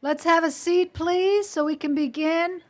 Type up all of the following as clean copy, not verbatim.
Let's have a seat, please, so we can begin.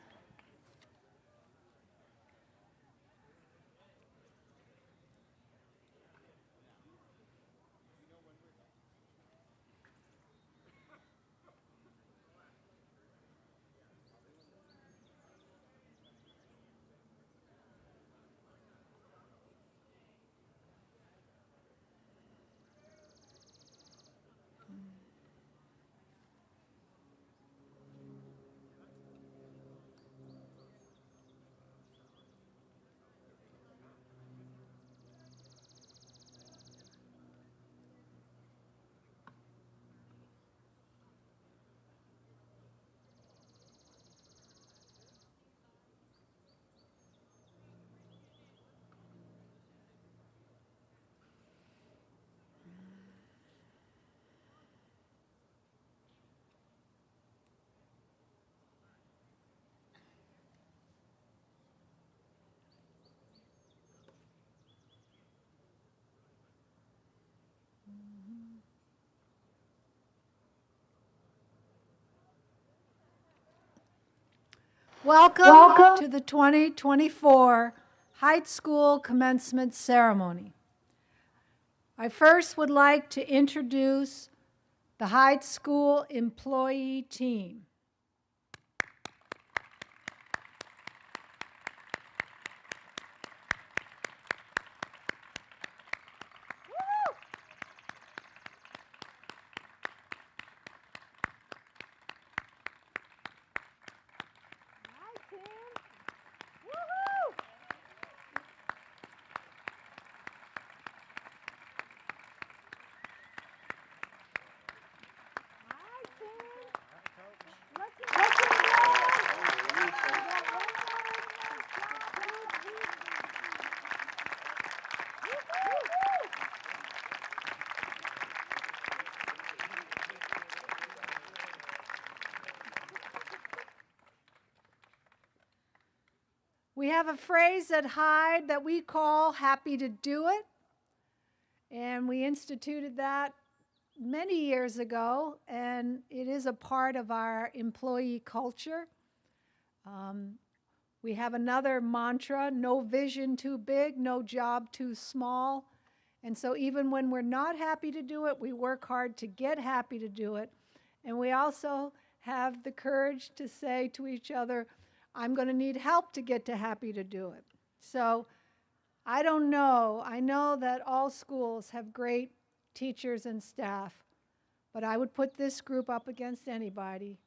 Welcome to the 2024 Hyde School Commencement Ceremony. I first would like to introduce the Hyde School employee team. We have a phrase at Hyde that we call happy to do it. And we instituted that many years ago, and it is a part of our employee culture. We have another mantra, no vision too big, no job too small. And so even when we're not happy to do it, we work hard to get happy to do it. And we also have the courage to say to each other, I'm going to need help to get to happy to do it. So I don't know. I know that all schools have great teachers and staff, but I would put this group up against anybody.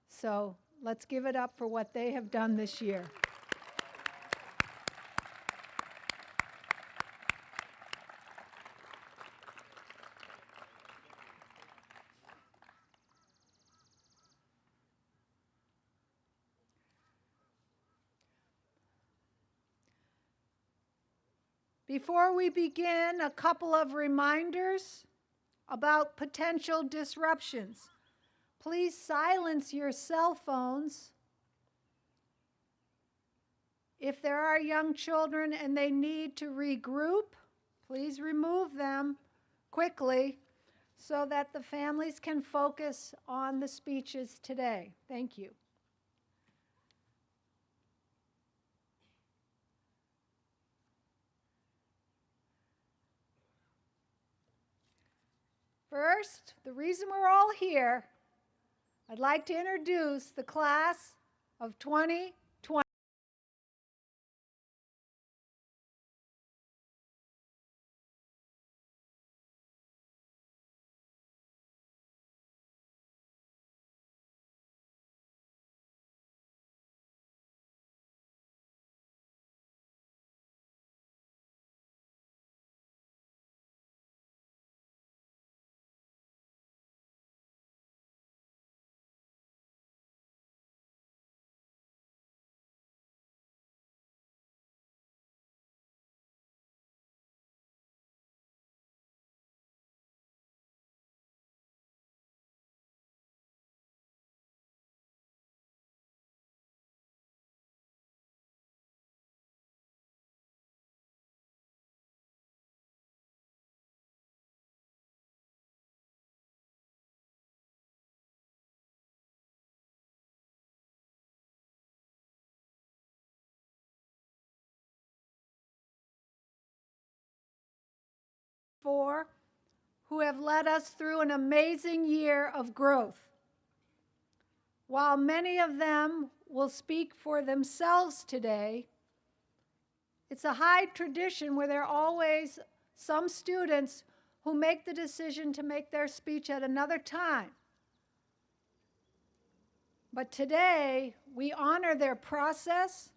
So let's give it up for what they have done this year. Before we begin, a couple of reminders about potential disruptions. Please silence your cell phones. If there are young children and they need to regroup, please remove them quickly so that the families can focus on the speeches today. Thank you. First, the reason we're all here, I'd like to introduce the class of 2020. 2024 who have led us through an amazing year of growth. While many of them will speak for themselves today, it's a Hyde tradition where there are always some students who make the decision to make their speech at another time. But today, we honor their process,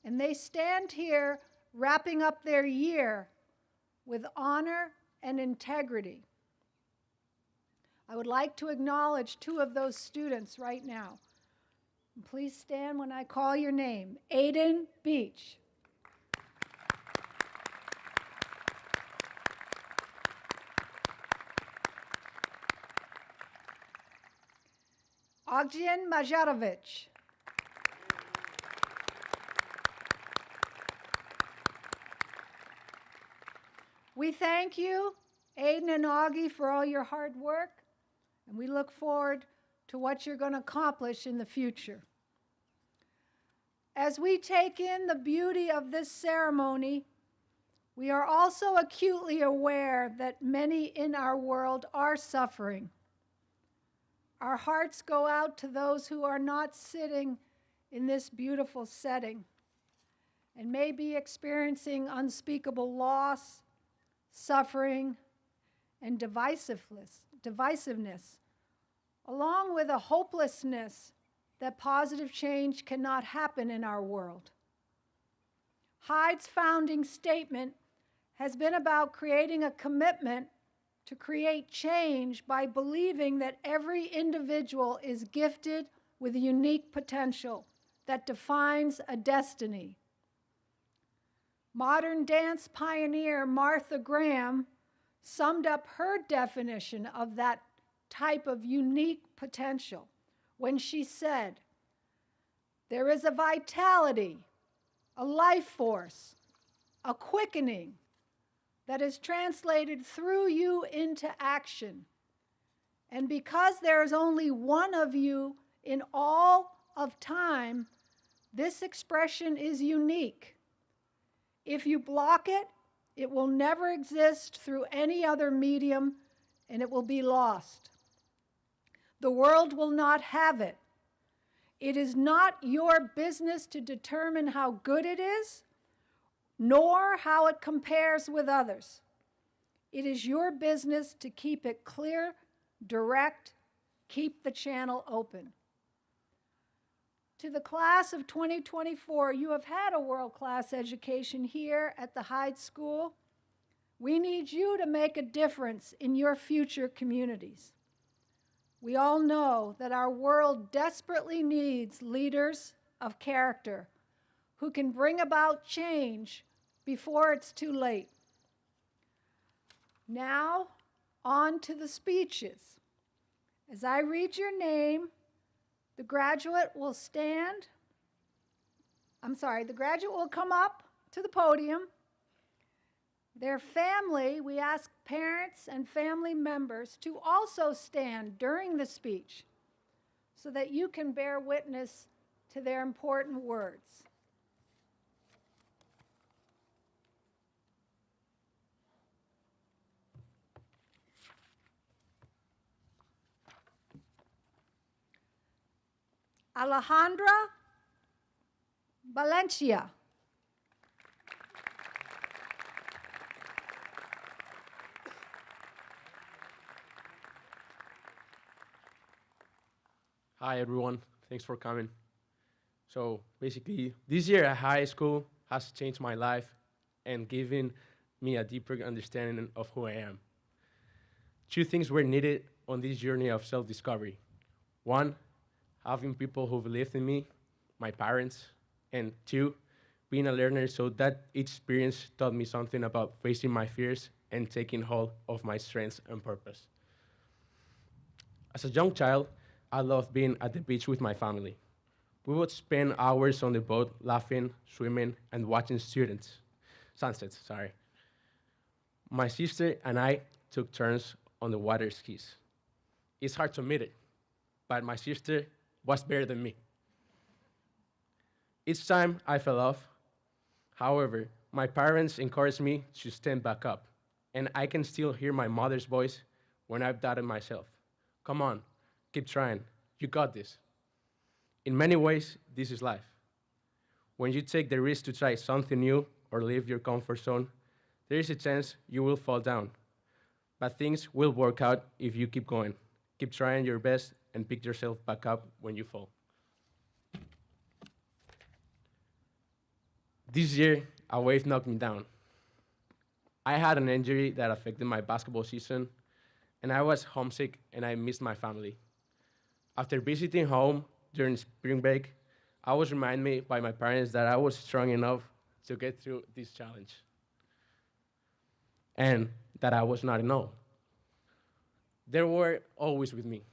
and they stand here wrapping up their year with honor and integrity. I would like to acknowledge two of those students right now. Please stand when I call your name. Aiden Beach. Ogdjian Majarovic. We thank you, Aiden and Augie, for all your hard work, and we look forward to what you're going to accomplish in the future. As we take in the beauty of this ceremony, we are also acutely aware that many in our world are suffering. Our hearts go out to those who are not sitting in this beautiful setting and may be experiencing unspeakable loss, suffering, and divisiveness, along with a hopelessness that positive change cannot happen in our world. Hyde's founding statement has been about creating a commitment to create change by believing that every individual is gifted with a unique potential that defines a destiny. Modern dance pioneer Martha Graham summed up her definition of that type of unique potential when she said, "There is a vitality, a life force, a quickening that is translated through you into action. And because there is only one of you in all of time, this expression is unique. If you block it, it will never exist through any other medium, and it will be lost. The world will not have it. It is not your business to determine how good it is, nor how it compares with others. It is your business to keep it clear, direct, keep the channel open." To the class of 2024, you have had a world-class education here at the Hyde School. We need you to make a difference in your future communities. We all know that our world desperately needs leaders of character who can bring about change before it's too late. Now, on to the speeches. As I read your name, the graduate will come up to the podium. Their family, we ask parents and family members to also stand during the speech so that you can bear witness to their important words. Alejandra Valencia. Hi, everyone. Thanks for coming. So basically, this year at high school has changed my life and given me a deeper understanding of who I am. Two things were needed on this journey of self-discovery. One, having people who believed in me, my parents, and two, being a learner so that each experience taught me something about facing my fears and taking hold of my strengths and purpose. As a young child, I loved being at the beach with my family. We would spend hours on the boat laughing, swimming, and watching sunsets. My sister and I took turns on the water skis. It's hard to admit it, but my sister was better than me. Each time I fell off, however, my parents encouraged me to stand back up and I can still hear my mother's voice when I've doubted myself. Come on, keep trying. You got this. In many ways, this is life. When you take the risk to try something new or leave your comfort zone, there is a chance you will fall down. But things will work out if you keep going. Keep trying your best and pick yourself back up when you fall. This year, a wave knocked me down. I had an injury that affected my basketball season, and I was homesick and I missed my family. After visiting home during spring break, I was reminded by my parents that I was strong enough to get through this challenge and that I was not alone. They were always with me.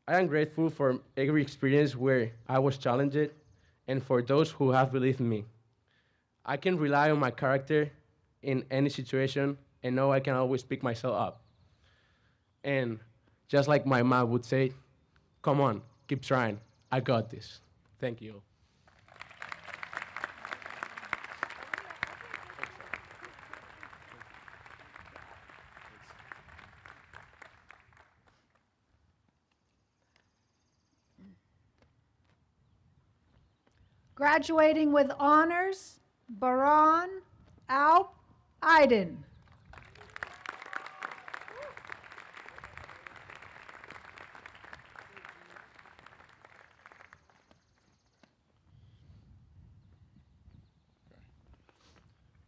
I am grateful for every experience where I was challenged and for those who have believed in me. I can rely on my character in any situation and know I can always pick myself up. And just like my mom would say, come on, keep trying. I got this. Thank you. Graduating with honors, Baran Alp Iden.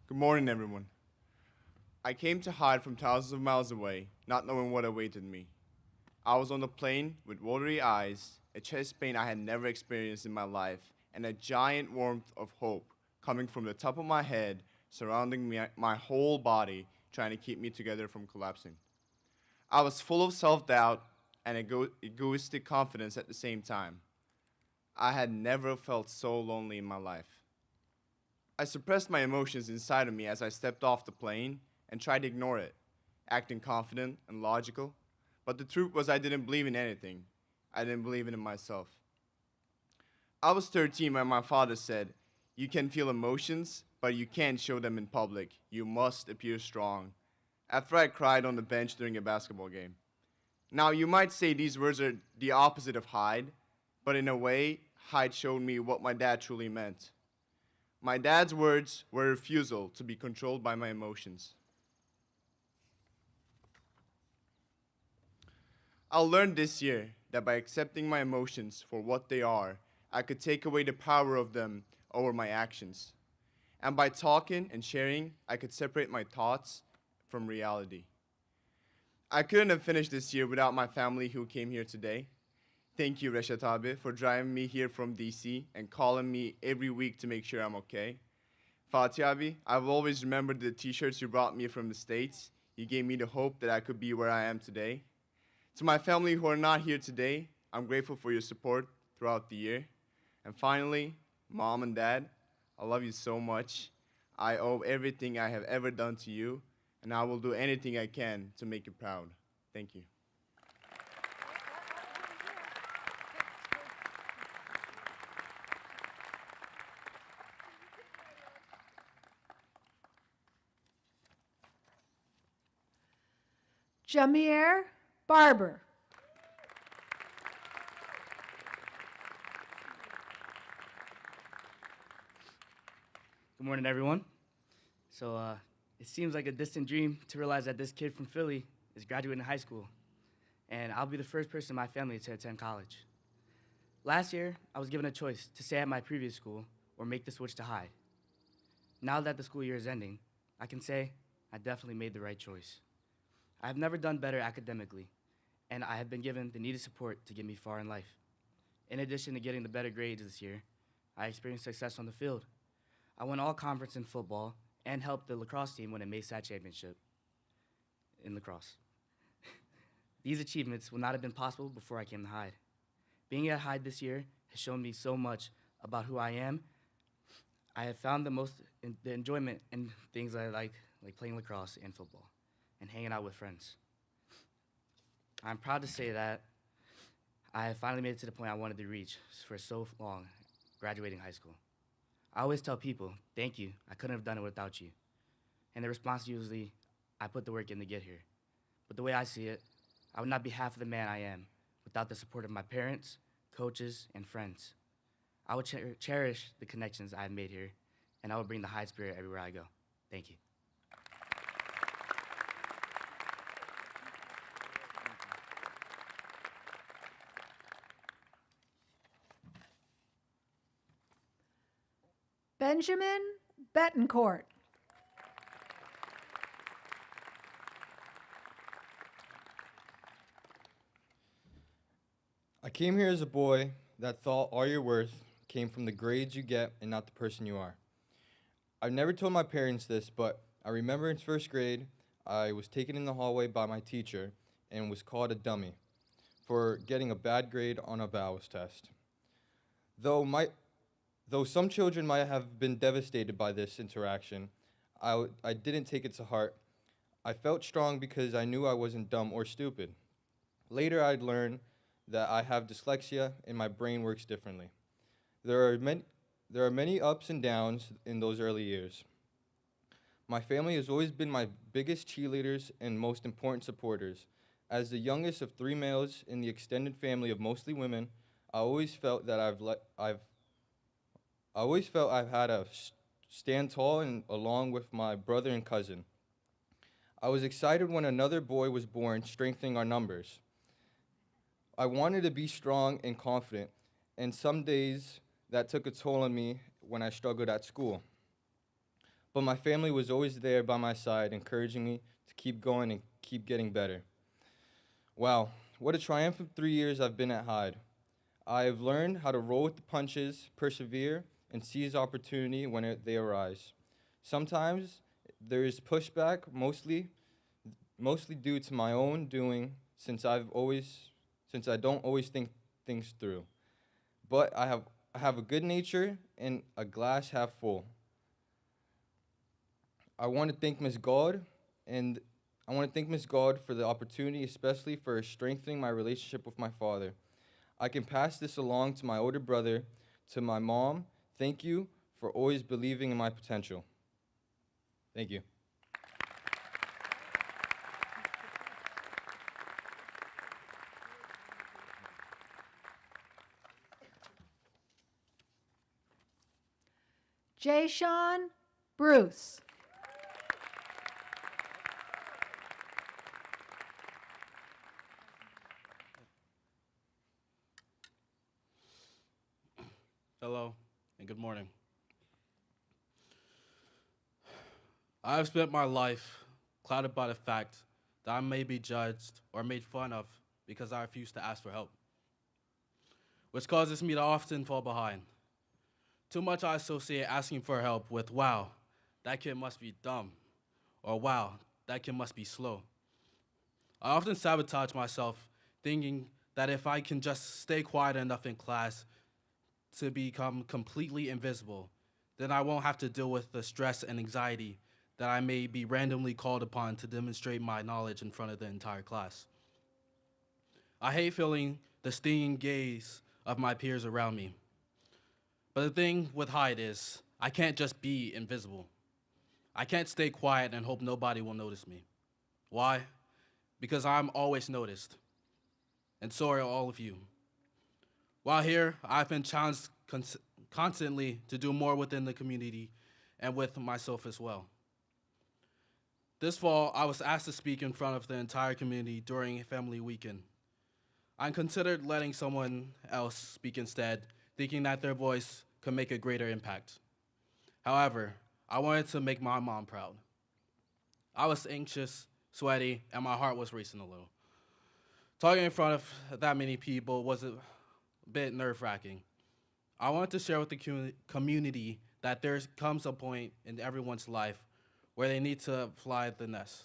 Good morning, everyone. I came to Hyde from thousands of miles away, not knowing what awaited me. I was on the plane with watery eyes, a chest pain I had never experienced in my life, and a giant warmth of hope coming from the top of my head, surrounding my whole body, trying to keep me together from collapsing. I was full of self-doubt and egoistic confidence at the same time. I had never felt so lonely in my life. I suppressed my emotions inside of me as I stepped off the plane and tried to ignore it, acting confident and logical. But the truth was I didn't believe in anything. I didn't believe in myself. I was 13 when my father said, "You can feel emotions, but you can't show them in public. You must appear strong." After I cried on the bench during a basketball game. Now, you might say these words are the opposite of Hyde, but in a way, Hyde showed me what my dad truly meant. My dad's words were a refusal to be controlled by my emotions. I learned this year that by accepting my emotions for what they are, I could take away the power of them over my actions. And by talking and sharing, I could separate my thoughts from reality. I couldn't have finished this year without my family who came here today. Thank you, Reshat Abi, for driving me here from DC and calling me every week to make sure I'm okay. Fatih Abi, I've always remembered the t-shirts you brought me from the States. You gave me the hope that I could be where I am today. To my family who are not here today, I'm grateful for your support throughout the year. And finally, Mom and Dad, I love you so much. I owe everything I have ever done to you, and I will do anything I can to make you proud. Thank you. Jameer Barber. Good morning, everyone. It seems like a distant dream to realize that this kid from Philly is graduating high school, and I'll be the first person in my family to attend college. Last year, I was given a choice to stay at my previous school or make the switch to Hyde. Now that the school year is ending, I can say I definitely made the right choice. I have never done better academically, and I have been given the needed support to get me far in life. In addition to getting the better grades this year, I experienced success on the field. I won all conference in football and helped the lacrosse team win a MASAT championship in lacrosse. These achievements would not have been possible before I came to Hyde. Being at Hyde this year has shown me so much about who I am. I have found the enjoyment in things I like playing lacrosse and football, and hanging out with friends. I'm proud to say that I have finally made it to the point I wanted to reach for so long, graduating high school. I always tell people, thank you, I couldn't have done it without you. And the response usually, I put the work in to get here. But the way I see it, I would not be half of the man I am without the support of my parents, coaches, and friends. I would cherish the connections I've made here, and I would bring the Hyde spirit everywhere I go. Thank you. Benjamin Betancourt. I came here as a boy that thought all your worth came from the grades you get and not the person you are. I've never told my parents this, but I remember in first grade, I was taken in the hallway by my teacher and was called a dummy for getting a bad grade on a vowels test. Though some children might have been devastated by this interaction, I didn't take it to heart. I felt strong because I knew I wasn't dumb or stupid. Later, I'd learn that I have dyslexia and my brain works differently. There are many ups and downs in those early years. My family has always been my biggest cheerleaders and most important supporters. As the youngest of 3 males in the extended family of mostly women, I always felt that I've had to stand tall and along with my brother and cousin. I was excited when another boy was born, strengthening our numbers. I wanted to be strong and confident, and some days that took a toll on me when I struggled at school. But my family was always there by my side, encouraging me to keep going and keep getting better. Wow, what a triumphant 3 years I've been at Hyde. I have learned how to roll with the punches, persevere, and seize opportunity when they arise. Sometimes there is pushback, mostly due to my own doing, since I don't always think things through. But I have a good nature and a glass half full. I want to thank Ms. God for the opportunity, especially for strengthening my relationship with my father. I can pass this along to my older brother, to my mom. Thank you for always believing in my potential. Thank you. Jayshawn Bruce. Hello, and good morning. I have spent my life clouded by the fact that I may be judged or made fun of because I refuse to ask for help, which causes me to often fall behind. Too much I associate asking for help with, wow, that kid must be dumb, or wow, that kid must be slow. I often sabotage myself, thinking that if I can just stay quiet enough in class to become completely invisible, then I won't have to deal with the stress and anxiety that I may be randomly called upon to demonstrate my knowledge in front of the entire class. I hate feeling the stinging gaze of my peers around me. But the thing with Hyde is, I can't just be invisible. I can't stay quiet and hope nobody will notice me. Why? Because I'm always noticed. And so are all of you. While here, I've been challenged constantly to do more within the community and with myself as well. This fall, I was asked to speak in front of the entire community during Family Weekend. I considered letting someone else speak instead, thinking that their voice could make a greater impact. However, I wanted to make my mom proud. I was anxious, sweaty, and my heart was racing a little. Talking in front of that many people was a bit nerve-wracking. I wanted to share with the community that there comes a point in everyone's life where they need to fly the nest.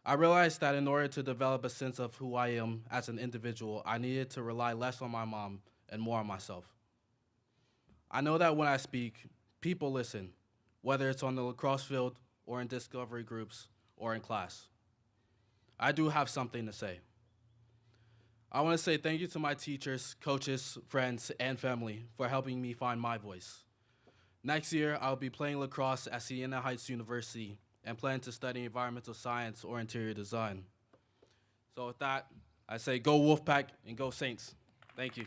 I realized that in order to develop a sense of who I am as an individual, I needed to rely less on my mom and more on myself. I know that when I speak, people listen, whether it's on the lacrosse field or in discovery groups or in class. I do have something to say. I want to say thank you to my teachers, coaches, friends, and family for helping me find my voice. Next year, I'll be playing lacrosse at Siena Heights University, and plan to study environmental science or interior design. So with that, I say go Wolfpack and go Saints. Thank you.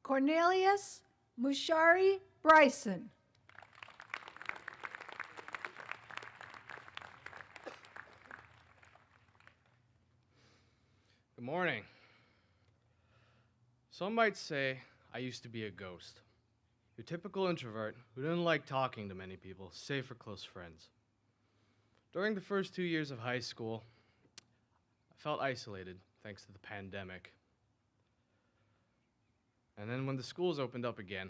Cornelius Mushari Bryson. Good morning. Some might say I used to be a ghost. Your typical introvert who didn't like talking to many people, save for close friends. During the first 2 years of high school, I felt isolated thanks to the pandemic. And then when the schools opened up again,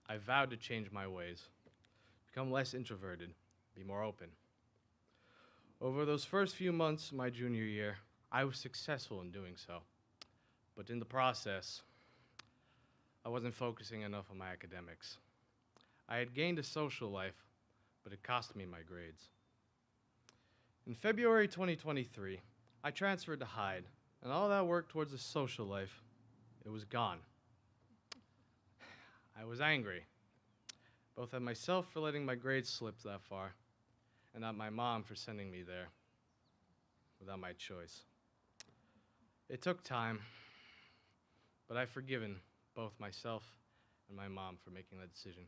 I vowed to change my ways, become less introverted, be more open. Over those first few months of my junior year, I was successful in doing so. But in the process, I wasn't focusing enough on my academics. I had gained a social life, but it cost me my grades. In February 2023, I transferred to Hyde, and all that work towards a social life, it was gone. I was angry, both at myself for letting my grades slip that far, and at my mom for sending me there without my choice. It took time, but I've forgiven both myself and my mom for making that decision,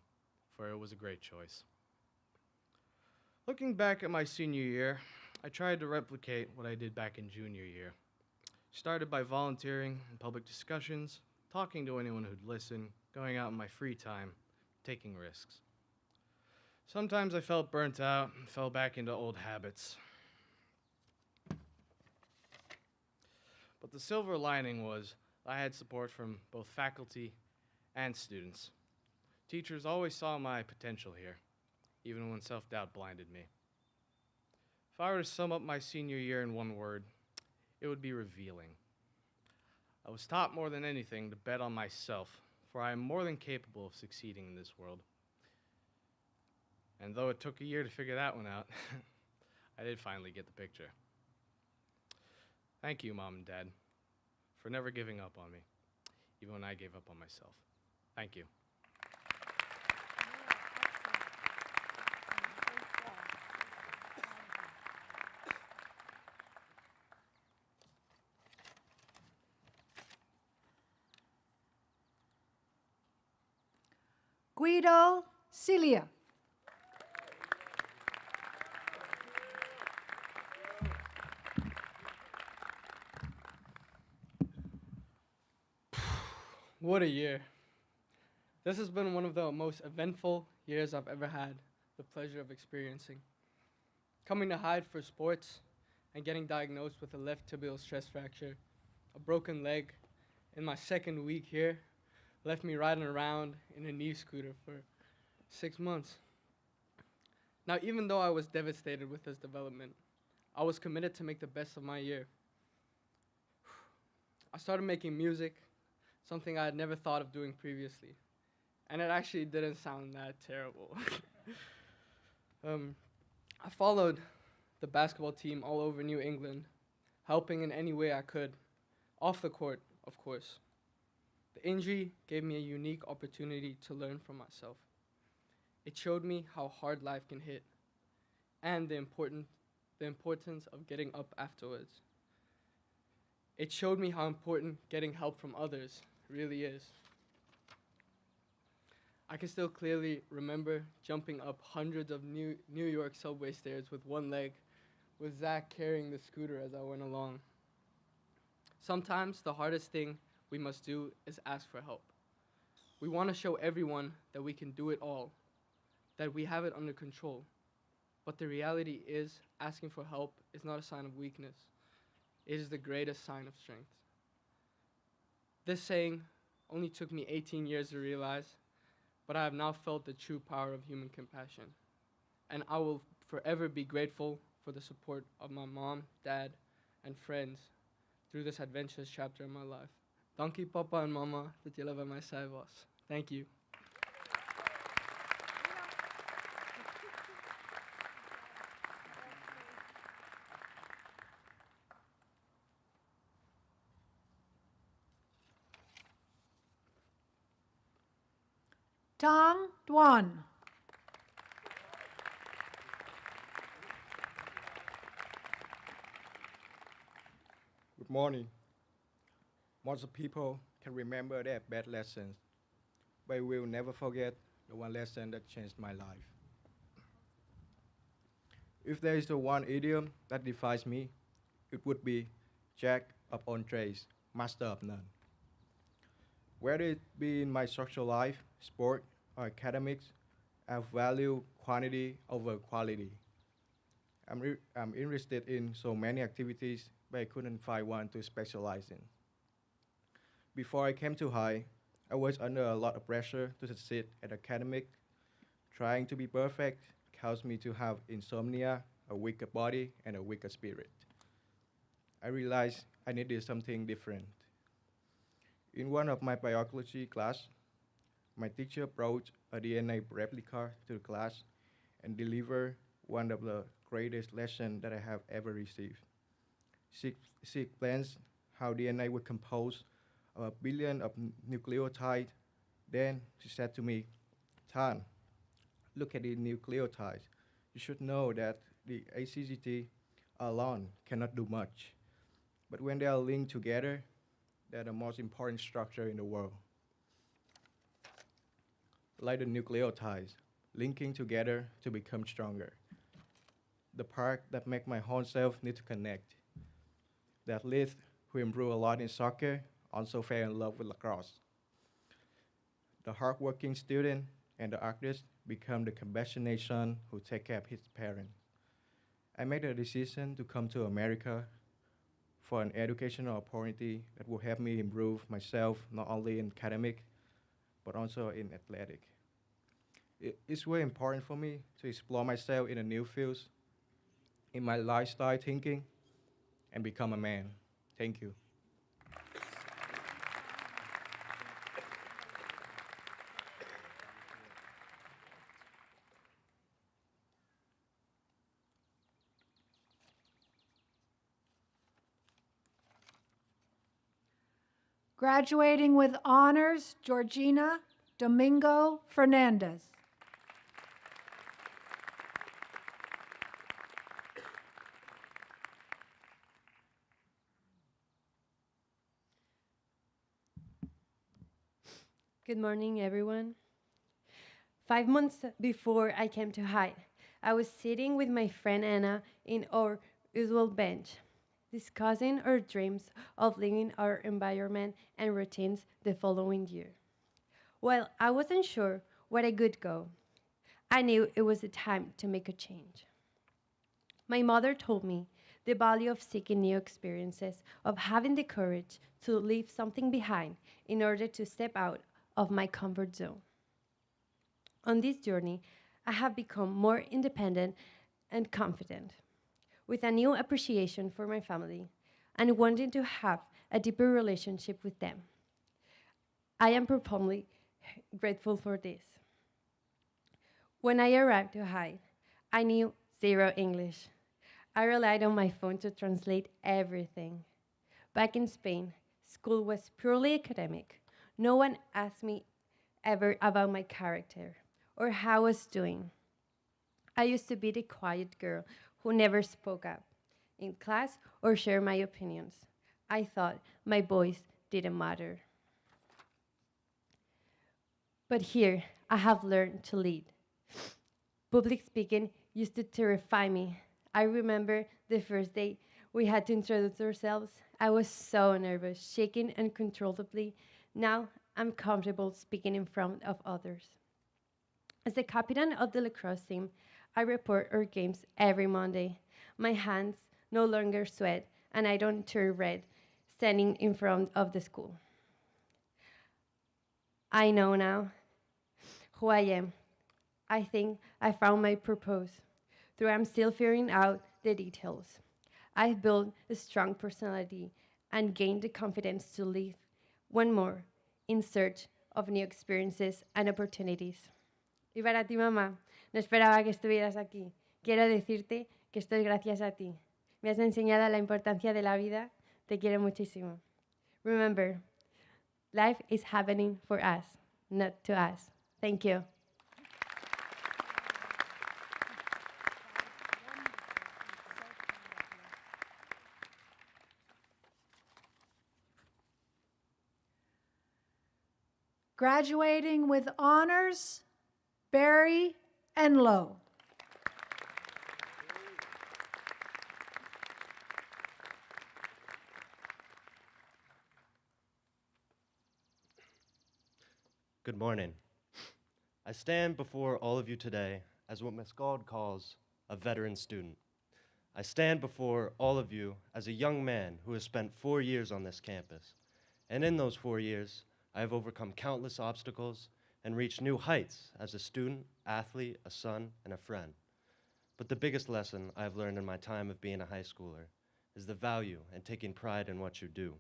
for it was a great choice. Looking back at my senior year, I tried to replicate what I did back in junior year. Started by volunteering in public discussions, talking to anyone who'd listen, going out in my free time, taking risks. Sometimes I felt burnt out and fell back into old habits. But the silver lining was I had support from both faculty and students. Teachers always saw my potential here, even when self-doubt blinded me. If I were to sum up my senior year in one word, it would be revealing. I was taught more than anything to bet on myself, for I am more than capable of succeeding in this world. And though it took a year to figure that one out, I did finally get the picture. Thank you, Mom and Dad, for never giving up on me, even when I gave up on myself. Thank you. Guido Cilia. What a year. This has been one of the most eventful years I've ever had the pleasure of experiencing. Coming to Hyde for sports and getting diagnosed with a left tibial stress fracture, a broken leg, in my second week here, left me riding around in a knee scooter for 6 months. Now, even though I was devastated with this development, I was committed to make the best of my year. I started making music, something I had never thought of doing previously. And it actually didn't sound that terrible. I followed the basketball team all over New England, helping in any way I could, off the court, of course. The injury gave me a unique opportunity to learn from myself. It showed me how hard life can hit and the importance of getting up afterwards. It showed me how important getting help from others really is. I can still clearly remember jumping up hundreds of New York subway stairs with one leg, with Zach carrying the scooter as I went along. Sometimes the hardest thing we must do is ask for help. We want to show everyone that we can do it all, that we have it under control. But the reality is, asking for help is not a sign of weakness. It is the greatest sign of strength. This saying only took me 18 years to realize, but I have now felt the true power of human compassion. And I will forever be grateful for the support of my mom, dad, and friends through this adventurous chapter in my life. Dankie papa en mama dat julle by my sy was. Thank you. Tong Duan. Good morning. Most people can remember their bad lessons, but will never forget the one lesson that changed my life. If there is the one idiom that defines me, it would be jack of all trades, master of none. Whether it be in my social life, sport, or academics, I value quantity over quality. I'm interested in so many activities, but I couldn't find one to specialize in. Before I came to Hyde, I was under a lot of pressure to succeed at academic. Trying to be perfect caused me to have insomnia, a weaker body, and a weaker spirit. I realized I needed something different. In one of my biology class, my teacher brought a DNA replica to the class and delivered one of the greatest lessons that I have ever received. She explains how DNA was composed of a billion of nucleotides. Then she said to me, Tan, look at the nucleotides. You should know that the ACGT alone cannot do much. But when they are linked together, they're the most important structure in the world. Like the nucleotides, linking together to become stronger. The part that make my whole self need to connect. The athlete who improved a lot in soccer also fell in love with lacrosse. The hardworking student and the artist become the compassionate who take care of his parents. I made a decision to come to America for an educational opportunity that will help me improve myself not only in academic, but also in athletic. It's very important for me to explore myself in a new fields, in my lifestyle thinking, and become a man. Thank you. Graduating with honors, Georgina Domingo Fernandez. Good morning, everyone. 5 months before I came to Hyde, I was sitting with my friend Anna in our usual bench, discussing our dreams of leaving our environment and routines the following year. While I wasn't sure where I could go, I knew it was the time to make a change. My mother told me the value of seeking new experiences, of having the courage to leave something behind in order to step out of my comfort zone. On this journey, I have become more independent and confident, with a new appreciation for my family and wanting to have a deeper relationship with them. I am profoundly grateful for this. When I arrived to Hyde, I knew zero English. I relied on my phone to translate everything. Back in Spain, school was purely academic. No one asked me ever about my character or how I was doing. I used to be the quiet girl who never spoke up in class or shared my opinions. I thought my voice didn't matter. But here, I have learned to lead. Public speaking used to terrify me. I remember the first day we had to introduce ourselves. I was so nervous, shaking uncontrollably. Now I'm comfortable speaking in front of others. As the captain of the lacrosse team, I report our games every Monday. My hands no longer sweat, and I don't turn red standing in front of the school. I know now who I am. I think I found my purpose, though I'm still figuring out the details. I've built a strong personality and gained the confidence to live one more in search of new experiences and opportunities. Y para ti, mamá, no esperaba que estuvieras aquí. Quiero decirte que esto es gracias a ti. Me has enseñado la importancia de la vida. Te quiero muchísimo. Remember, life is happening for us, not to us. Thank you. Graduating with honors, Barry Enlow. Good morning. I stand before all of you today as what Ms. Gauld calls a veteran student. I stand before all of you as a young man who has spent 4 years on this campus. And in those 4 years, I have overcome countless obstacles and reached new heights as a student, athlete, a son, and a friend. But the biggest lesson I've learned in my time of being a high schooler is the value and taking pride in what you do,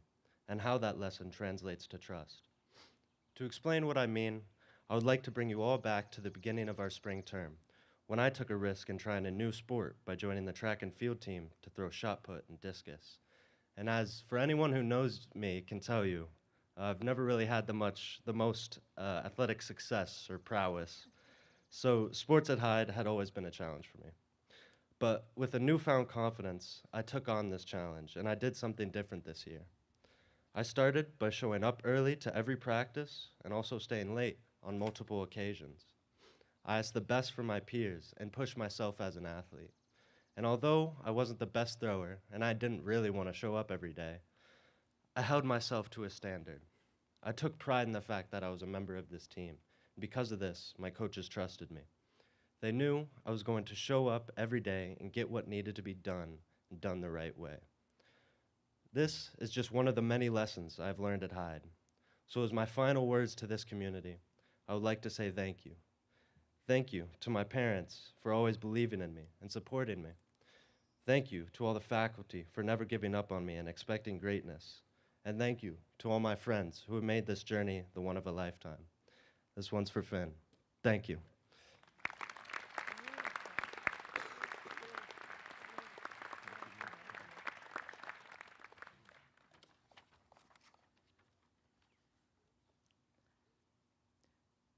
and how that lesson translates to trust. To explain what I mean, I would like to bring you all back to the beginning of our spring term, when I took a risk in trying a new sport by joining the track and field team to throw shot put and discus. And as for anyone who knows me can tell you, I've never really had the most athletic success or prowess. So sports at Hyde had always been a challenge for me. But with a newfound confidence, I took on this challenge, and I did something different this year. I started by showing up early to every practice and also staying late on multiple occasions. I asked the best for my peers and pushed myself as an athlete. And although I wasn't the best thrower and I didn't really want to show up every day, I held myself to a standard. I took pride in the fact that I was a member of this team. Because of this, my coaches trusted me. They knew I was going to show up every day and get what needed to be done, and done the right way. This is just one of the many lessons I've learned at Hyde. So as my final words to this community, I would like to say thank you. Thank you to my parents for always believing in me and supporting me. Thank you to all the faculty for never giving up on me and expecting greatness. And thank you to all my friends who have made this journey the one of a lifetime. This one's for Finn. Thank you.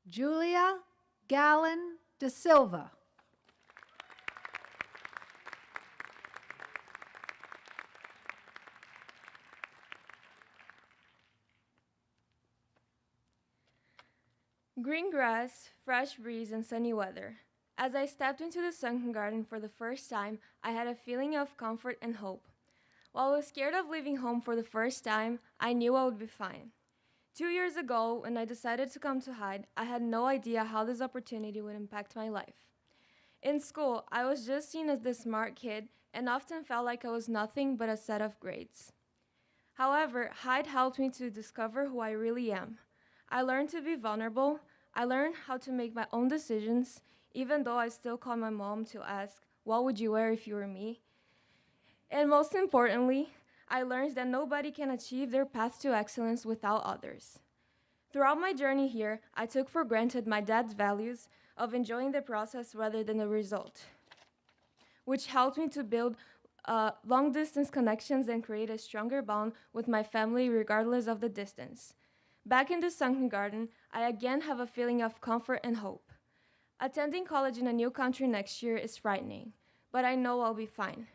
Julia Gallen de Silva. Green grass, fresh breeze, and sunny weather. As I stepped into the sunken garden for the first time, I had a feeling of comfort and hope. While I was scared of leaving home for the first time, I knew I would be fine. 2 years ago, when I decided to come to Hyde, I had no idea how this opportunity would impact my life. In school, I was just seen as the smart kid and often felt like I was nothing but a set of grades. However, Hyde helped me to discover who I really am. I learned to be vulnerable. I learned how to make my own decisions, even though I still call my mom to ask, "What would you wear if you were me?" And most importantly, I learned that nobody can achieve their path to excellence without others. Throughout my journey here, I took for granted my dad's values of enjoying the process rather than the result, which helped me to build long-distance connections and create a stronger bond with my family regardless of the distance. Back in the sunken garden, I again have a feeling of comfort and hope. Attending college in a new country next year is frightening, but I know I'll be fine.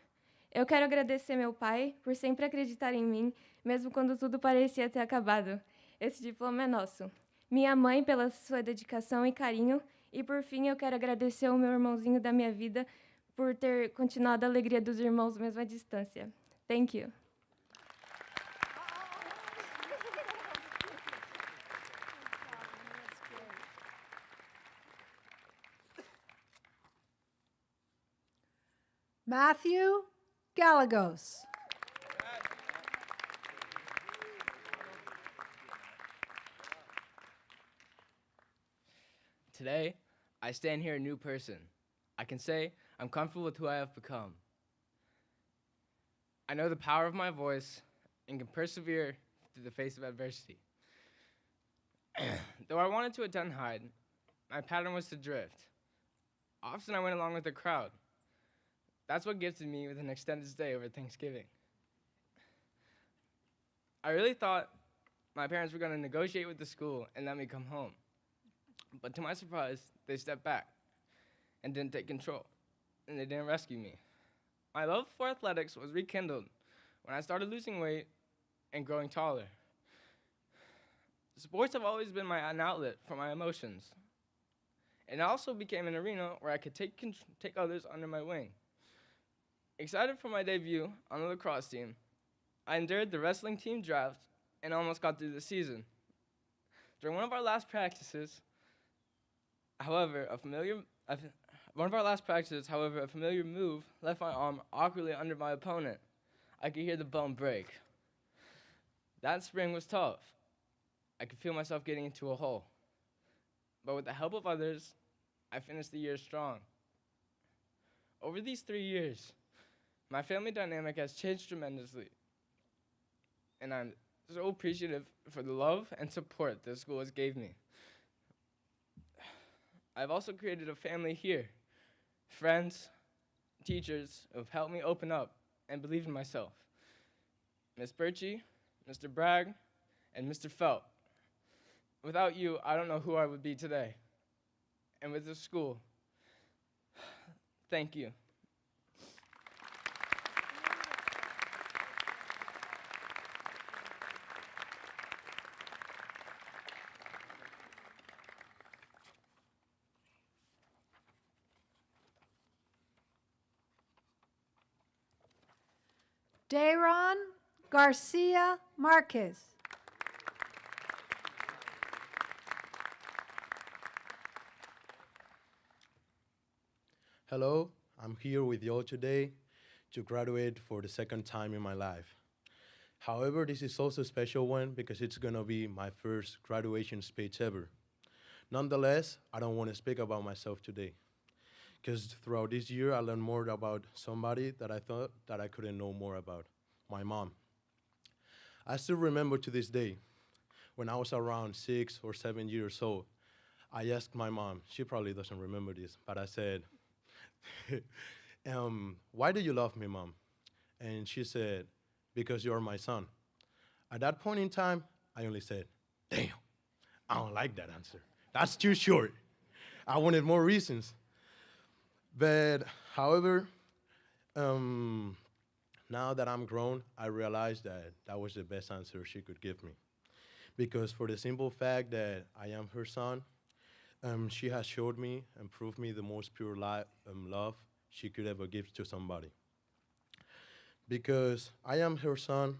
Eu quero agradecer meu pai por sempre acreditar em mim, mesmo quando tudo parecia ter acabado. Esse diploma é nosso. Minha mãe pela sua dedicação e carinho, e por fim eu quero agradecer ao meu irmãozinho da minha vida por ter continuado a alegria dos irmãos mesmo à distância. Thank you. Matthew Gallegos. Today, I stand here a new person. I can say I'm comfortable with who I have become. I know the power of my voice and can persevere through the face of adversity. Though I wanted to attend Hyde, my pattern was to drift. Often I went along with the crowd. That's what gifted me with an extended stay over Thanksgiving. I really thought my parents were going to negotiate with the school and let me come home. But to my surprise, they stepped back and didn't take control, and they didn't rescue me. My love for athletics was rekindled when I started losing weight and growing taller. Sports have always been an outlet for my emotions, and it also became an arena where I could take others under my wing. Excited for my debut on the lacrosse team, I endured the wrestling team draft and almost got through the season. During one of our last practices, however, a familiar move left my arm awkwardly under my opponent. I could hear the bone break. That spring was tough. I could feel myself getting into a hole. But with the help of others, I finished the year strong. Over these 3 years, my family dynamic has changed tremendously, and I'm so appreciative for the love and support this school has gave me. I've also created a family here, friends, teachers who have helped me open up and believe in myself. Ms. Birchie, Mr. Bragg, and Mr. Felt. Without you, I don't know who I would be today. And with this school, thank you. Dayron Garcia Marquez. Hello, I'm here with y'all today to graduate for the second time in my life. However, this is also a special one because it's gonna be my first graduation speech ever. Nonetheless, I don't want to speak about myself today because throughout this year, I learned more about somebody that I thought that I couldn't know more about, my mom. I still remember to this day, when I was around 6 or 7 years old, I asked my mom, she probably doesn't remember this, but I said, why do you love me, Mom? And she said, because you're my son. At that point in time, I only said, damn, I don't like that answer. That's too short. I wanted more reasons. But however, now that I'm grown, I realize that that was the best answer she could give me. Because for the simple fact that I am her son, she has showed me and proved me the most pure love she could ever give to somebody. Because I am her son,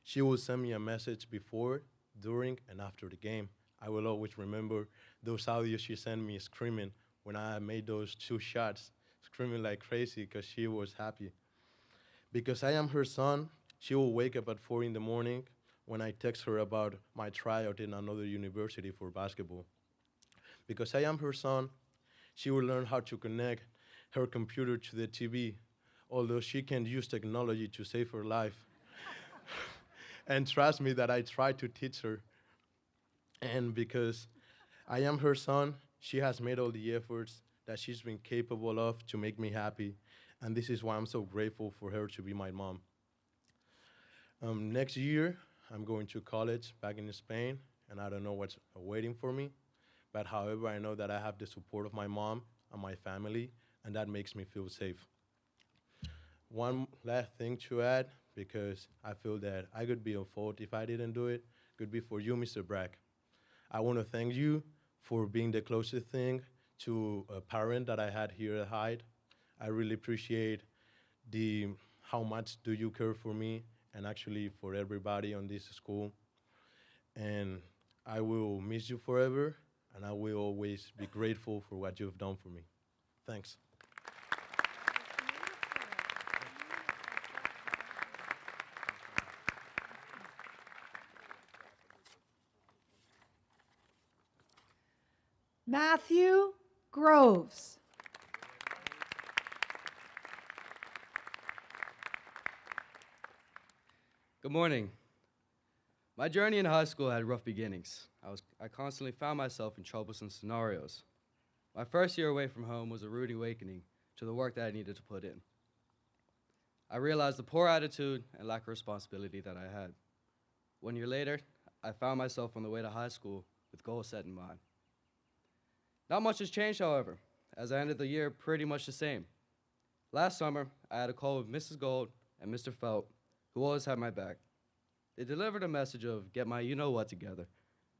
she will send me a message before, during, and after the game. I will always remember those audios she sent me screaming when I made those 2 shots, screaming like crazy because she was happy. Because I am her son, she will wake up at 4 in the morning when I text her about my tryout in another university for basketball. Because I am her son, she will learn how to connect her computer to the TV, although she can use technology to save her life. And trust me that I try to teach her. And because I am her son, she has made all the efforts that she's been capable of to make me happy. And this is why I'm so grateful for her to be my mom. Next year, I'm going to college back in Spain, and I don't know what's waiting for me. But however, I know that I have the support of my mom and my family, and that makes me feel safe. One last thing to add, because I feel that I could be at fault if I didn't do it, could be for you, Mr. Bragg. I want to thank you for being the closest thing to a parent that I had here at Hyde. I really appreciate how much do you care for me and actually for everybody on this school. And I will miss you forever, and I will always be grateful for what you've done for me. Thanks. Matthew Groves. Good morning. My journey in high school had rough beginnings. I constantly found myself in troublesome scenarios. My first year away from home was a rude awakening to the work that I needed to put in. I realized the poor attitude and lack of responsibility that I had. 1 year later, I found myself on the way to high school with goals set in mind. Not much has changed, however, as I ended the year pretty much the same. Last summer, I had a call with Mrs. Gold and Mr. Felt, who always had my back. They delivered a message of get my you-know-what together,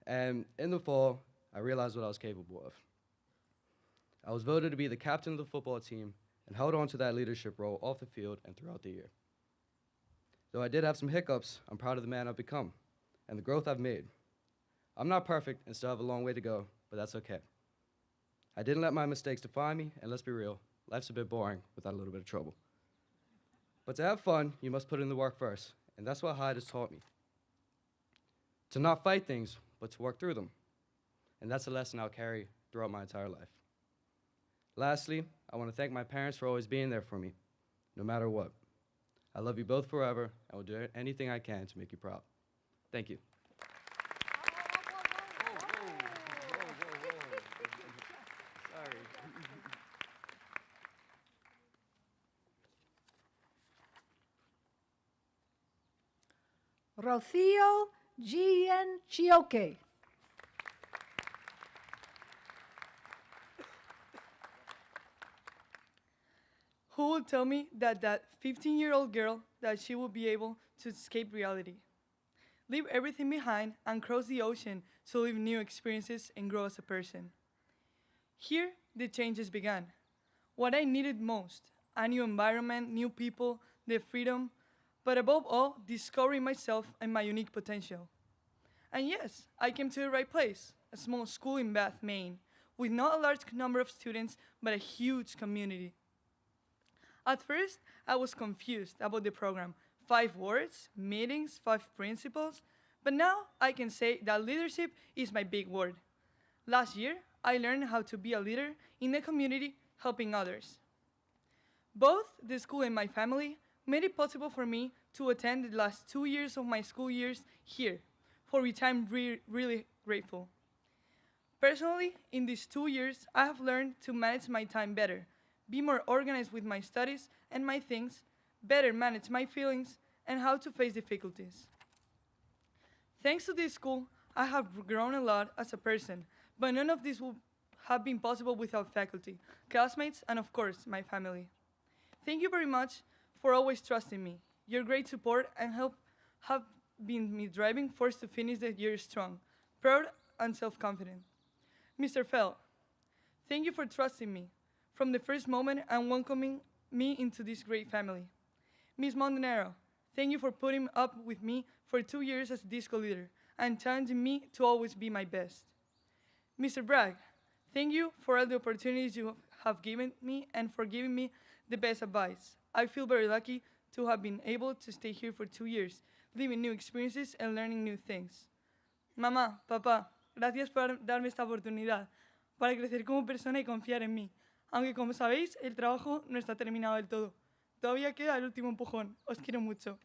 and in the fall, I realized what I was capable of. I was voted to be the captain of the football team and held on to that leadership role off the field and throughout the year. Though I did have some hiccups, I'm proud of the man I've become and the growth I've made. I'm not perfect and still have a long way to go, but that's okay. I didn't let my mistakes define me, and let's be real, life's a bit boring without a little bit of trouble. But to have fun, you must put in the work first, and that's what Hyde has taught me. To not fight things, but to work through them. And that's a lesson I'll carry throughout my entire life. Lastly, I want to thank my parents for always being there for me, no matter what. I love you both forever, and will do anything I can to make you proud. Thank you. Rocio Gianchioke. Who will tell me that that 15-year-old girl that she will be able to escape reality, leave everything behind and cross the ocean to live new experiences and grow as a person? Here, the changes began. What I needed most, a new environment, new people, the freedom, but above all, discovering myself and my unique potential. And yes, I came to the right place, a small school in Bath, Maine, with not a large number of students, but a huge community. At first, I was confused about the program. 5 words, meetings, 5 principles, but now I can say that leadership is my big word. Last year, I learned how to be a leader in the community, helping others. Both the school and my family made it possible for me to attend the last 2 years of my school years here, for which I'm really grateful. Personally, in these 2 years, I have learned to manage my time better, be more organized with my studies and my things, better manage my feelings, and how to face difficulties. Thanks to this school, I have grown a lot as a person, but none of this would have been possible without faculty, classmates, and of course, my family. Thank you very much for always trusting me. Your great support and help have been my driving force to finish the year strong, proud, and self-confident. Mr. Fell, thank you for trusting me from the first moment and welcoming me into this great family. Ms. Montenero, thank you for putting up with me for 2 years as disco leader and challenging me to always be my best. Mr. Bragg, thank you for all the opportunities you have given me and for giving me the best advice. I feel very lucky to have been able to stay here for 2 years, living new experiences and learning new things. Mamá, papá, gracias por darme esta oportunidad para crecer como persona y confiar en mí. Aunque como sabéis, el trabajo no está terminado del todo. Todavía queda el último empujón. Os quiero mucho.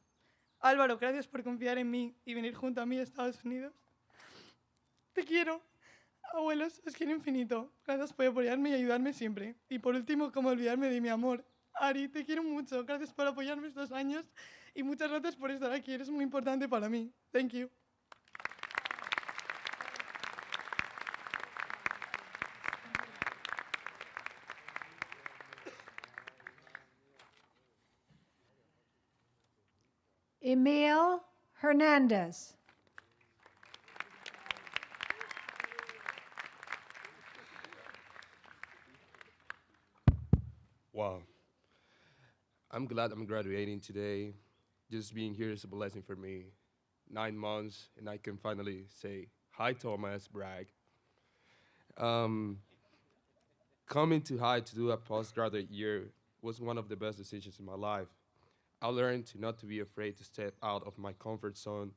Álvaro, gracias por confiar en mí y venir junto a mí a Estados Unidos. Te quiero. Abuelos, os quiero infinito. Gracias por apoyarme y ayudarme siempre. Y por último, cómo olvidarme de mi amor. Ari, te quiero mucho. Gracias por apoyarme estos años y muchas gracias por estar aquí. Eres muy importante para mí. Thank you. Emil Hernandez. Wow. I'm glad I'm graduating today. Just being here is a blessing for me. 9 months, and I can finally say, hi, Thomas Bragg. Coming to Hyde to do a postgraduate year was one of the best decisions in my life. I learned not to be afraid to step out of my comfort zone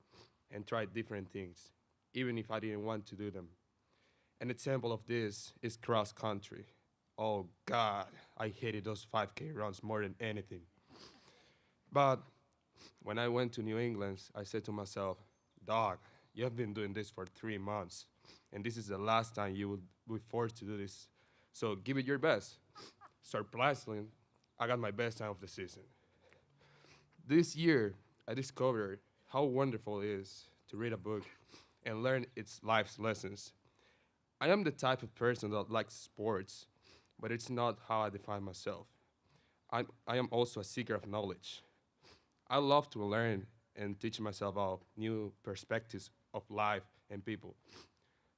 and try different things, even if I didn't want to do them. An example of this is cross country. Oh God, I hated those 5K runs more than anything. But when I went to New England, I said to myself, Dog, you have been doing this for 3 months, and this is the last time you will be forced to do this. So give it your best. Surprisingly, I got my best time of the season. This year, I discovered how wonderful it is to read a book and learn its life's lessons. I am the type of person that likes sports, but it's not how I define myself. I am also a seeker of knowledge. I love to learn and teach myself about new perspectives of life and people.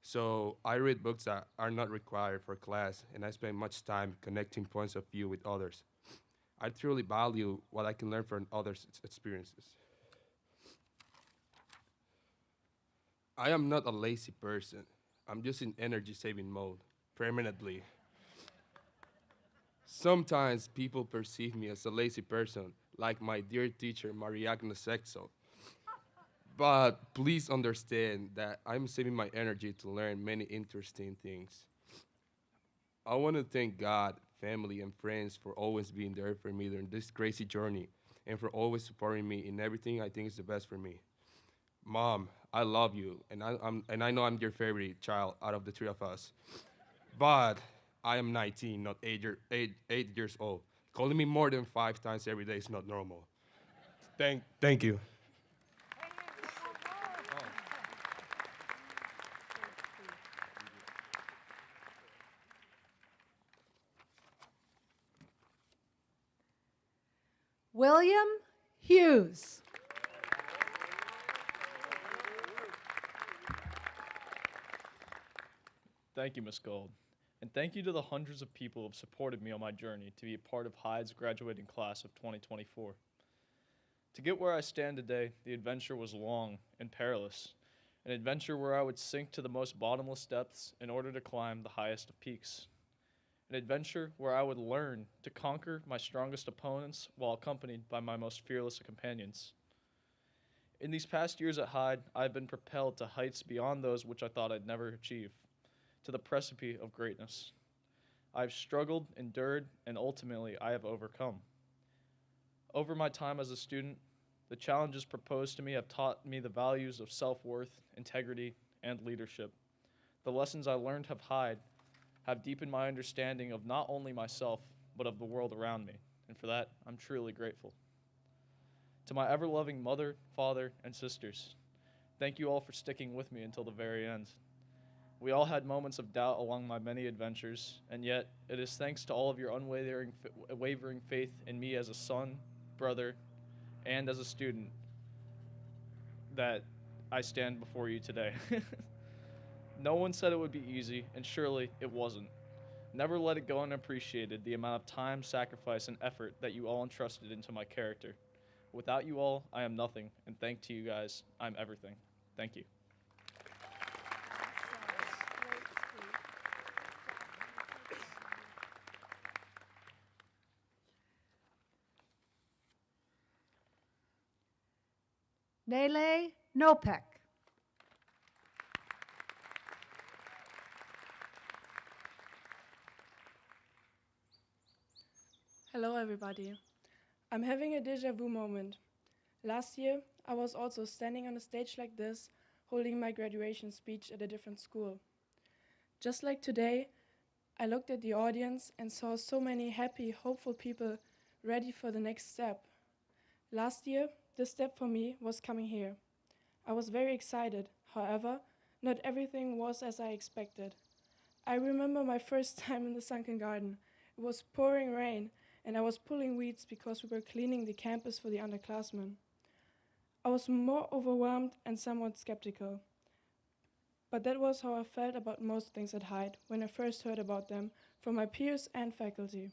So I read books that are not required for class, and I spend much time connecting points of view with others. I truly value what I can learn from others' experiences. I am not a lazy person. I'm just in energy saving mode permanently. Sometimes people perceive me as a lazy person, like my dear teacher, Mariagna Sexo. But please understand that I'm saving my energy to learn many interesting things. I want to thank God, family, and friends for always being there for me during this crazy journey and for always supporting me in everything I think is the best for me. Mom, I love you, and I know I'm your favorite child out of the three of us. But I am 19, not 8 years old. Calling me more than 5 times every day is not normal. Thank you. William Hughes. Thank you, Ms. Gold. And thank you to the hundreds of people who have supported me on my journey to be a part of Hyde's graduating class of 2024. To get where I stand today, the adventure was long and perilous, an adventure where I would sink to the most bottomless depths in order to climb the highest of peaks. An adventure where I would learn to conquer my strongest opponents while accompanied by my most fearless companions. In these past years at Hyde, I have been propelled to heights beyond those which I thought I'd never achieve, to the precipice of greatness. I have struggled, endured, and ultimately I have overcome. Over my time as a student, the challenges proposed to me have taught me the values of self-worth, integrity, and leadership. The lessons I learned at Hyde have deepened my understanding of not only myself, but of the world around me, and for that, I'm truly grateful. To my ever-loving mother, father, and sisters, thank you all for sticking with me until the very end. We all had moments of doubt along my many adventures, and yet it is thanks to all of your unwavering faith in me as a son, brother, and as a student that I stand before you today. No one said it would be easy, and surely it wasn't. Never let it go unappreciated the amount of time, sacrifice, and effort that you all entrusted into my character. Without you all, I am nothing, and thanks to you guys, I'm everything. Thank you. Nele Nopek. Hello, everybody. I'm having a déjà vu moment. Last year, I was also standing on a stage like this, holding my graduation speech at a different school. Just like today, I looked at the audience and saw so many happy, hopeful people ready for the next step. Last year, the step for me was coming here. I was very excited. However, not everything was as I expected. I remember my first time in the sunken garden. It was pouring rain, and I was pulling weeds because we were cleaning the campus for the underclassmen. I was more overwhelmed and somewhat skeptical. But that was how I felt about most things at Hyde when I first heard about them from my peers and faculty.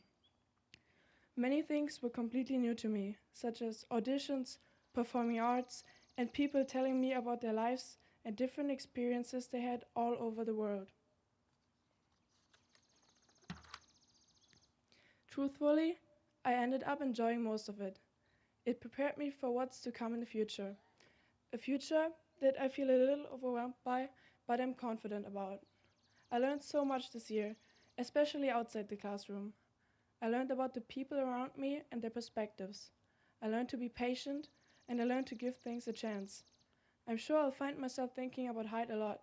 Many things were completely new to me, such as auditions, performing arts, and people telling me about their lives and different experiences they had all over the world. Truthfully, I ended up enjoying most of it. It prepared me for what's to come in the future. A future that I feel a little overwhelmed by, but I'm confident about. I learned so much this year, especially outside the classroom. I learned about the people around me and their perspectives. I learned to be patient, and I learned to give things a chance. I'm sure I'll find myself thinking about Hyde a lot,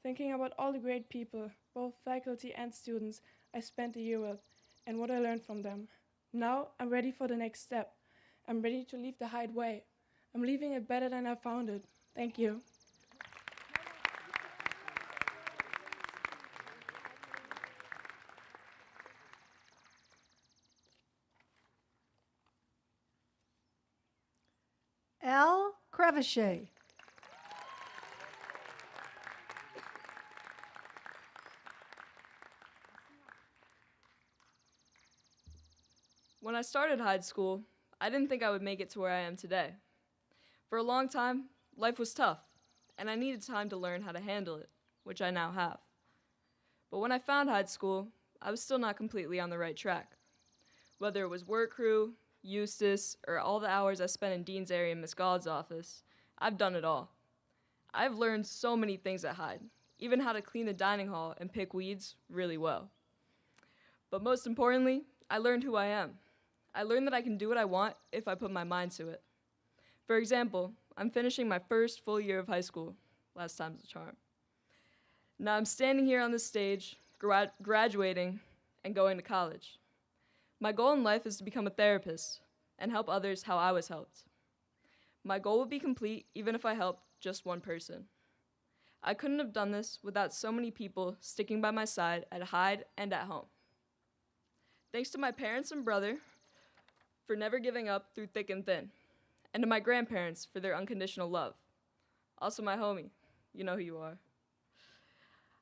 thinking about all the great people, both faculty and students, I spent the year with, and what I learned from them. Now I'm ready for the next step. I'm ready to leave the Hyde way. I'm leaving it better than I found it. Thank you. Trevichet. When I started Hyde School, I didn't think I would make it to where I am today. For a long time, life was tough, and I needed time to learn how to handle it, which I now have. But when I found Hyde School, I was still not completely on the right track. Whether it was work crew, Eustace, or all the hours I spent in Dean's area and Miss Gaud's office, I've done it all. I've learned so many things at Hyde, even how to clean the dining hall and pick weeds really well. But most importantly, I learned who I am. I learned that I can do what I want if I put my mind to it. For example, I'm finishing my first full year of high school. Last time's a charm. Now I'm standing here on this stage, graduating, and going to college. My goal in life is to become a therapist and help others how I was helped. My goal would be complete even if I helped just one person. I couldn't have done this without so many people sticking by my side at Hyde and at home. Thanks to my parents and brother for never giving up through thick and thin, and to my grandparents for their unconditional love. Also my homie, you know who you are.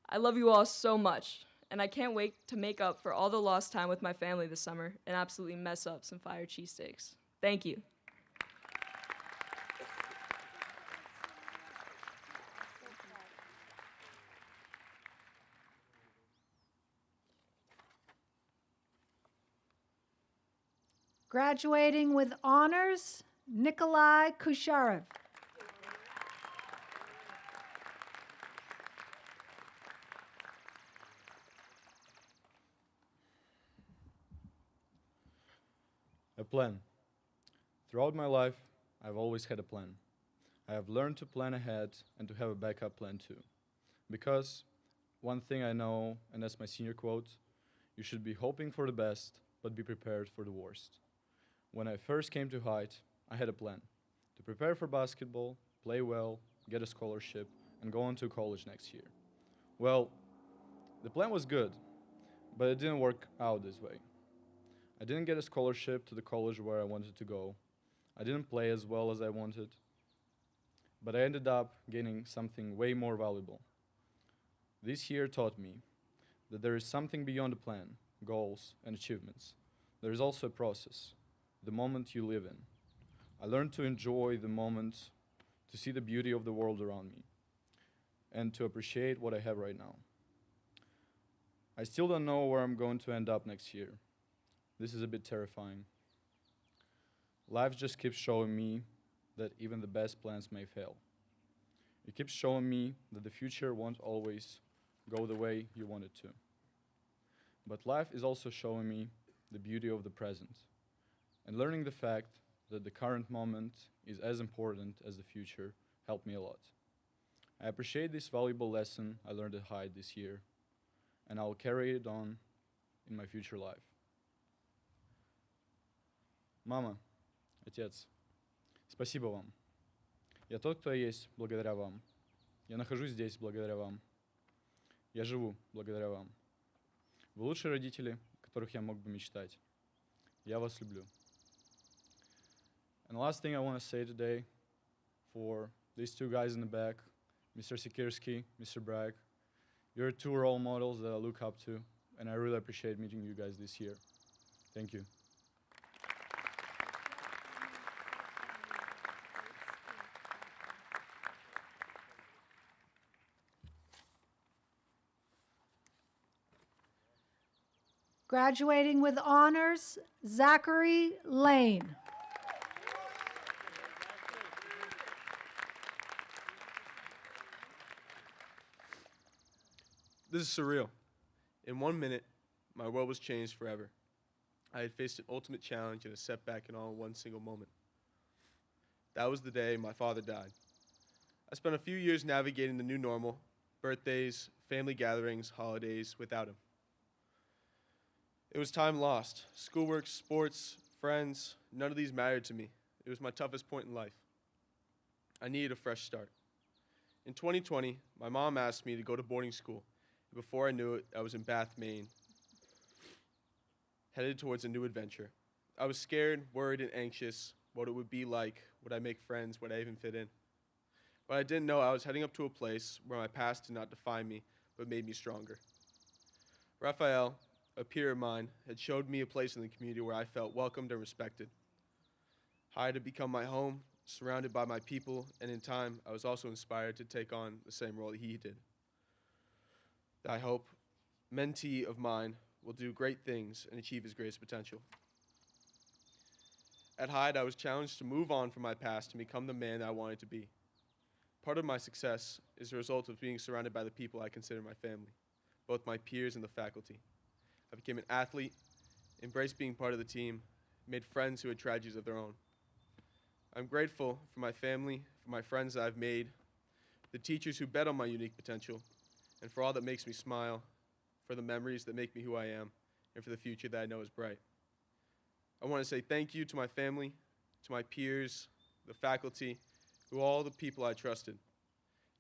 I love you all so much, and I can't wait to make up for all the lost time with my family this summer and absolutely mess up some fire cheesesteaks. Thank you. Graduating with honors, Nikolai Kusharev. A plan. Throughout my life, I've always had a plan. I have learned to plan ahead and to have a backup plan too. Because one thing I know, and that's my senior quote, you should be hoping for the best, but be prepared for the worst. When I first came to Hyde, I had a plan to prepare for basketball, play well, get a scholarship, and go on to college next year. Well, the plan was good, but it didn't work out this way. I didn't get a scholarship to the college where I wanted to go. I didn't play as well as I wanted, but I ended up gaining something way more valuable. This year taught me that there is something beyond the plan, goals, and achievements. There is also a process, the moment you live in. I learned to enjoy the moment, to see the beauty of the world around me, and to appreciate what I have right now. I still don't know where I'm going to end up next year. This is a bit terrifying. Life just keeps showing me that even the best plans may fail. It keeps showing me that the future won't always go the way you want it to. But life is also showing me the beauty of the present, and learning the fact that the current moment is as important as the future helped me a lot. I appreciate this valuable lesson I learned at Hyde this year, and I will carry it on in my future life. Мама, отец, спасибо вам. Я тот, кто я есть, благодаря вам. Я нахожусь здесь благодаря вам. Я живу благодаря вам. Вы лучшие родители, о которых я мог бы мечтать. Я вас люблю. And the last thing I want to say today for these two guys in the back, Mr. Sikirsky, Mr. Bragg, you're two role models that I look up to, and I really appreciate meeting you guys this year. Thank you. Graduating with honors, Zachary Lane. This is surreal. In 1 minute, my world was changed forever. I had faced an ultimate challenge and a setback in all in one single moment. That was the day my father died. I spent a few years navigating the new normal, birthdays, family gatherings, holidays without him. It was time lost. Schoolwork, sports, friends, none of these mattered to me. It was my toughest point in life. I needed a fresh start. In 2020, my mom asked me to go to boarding school. Before I knew it, I was in Bath, Maine, headed towards a new adventure. I was scared, worried, and anxious what it would be like, would I make friends, would I even fit in. But I didn't know I was heading up to a place where my past did not define me, but made me stronger. Raphael, a peer of mine, had showed me a place in the community where I felt welcomed and respected. Hyde had become my home, surrounded by my people, and in time, I was also inspired to take on the same role he did. I hope mentee of mine will do great things and achieve his greatest potential. At Hyde, I was challenged to move on from my past and become the man that I wanted to be. Part of my success is the result of being surrounded by the people I consider my family, both my peers and the faculty. I became an athlete, embraced being part of the team, made friends who had tragedies of their own. I'm grateful for my family, for my friends that I've made, the teachers who bet on my unique potential, and for all that makes me smile, for the memories that make me who I am, and for the future that I know is bright. I want to say thank you to my family, to my peers, the faculty, to all the people I trusted.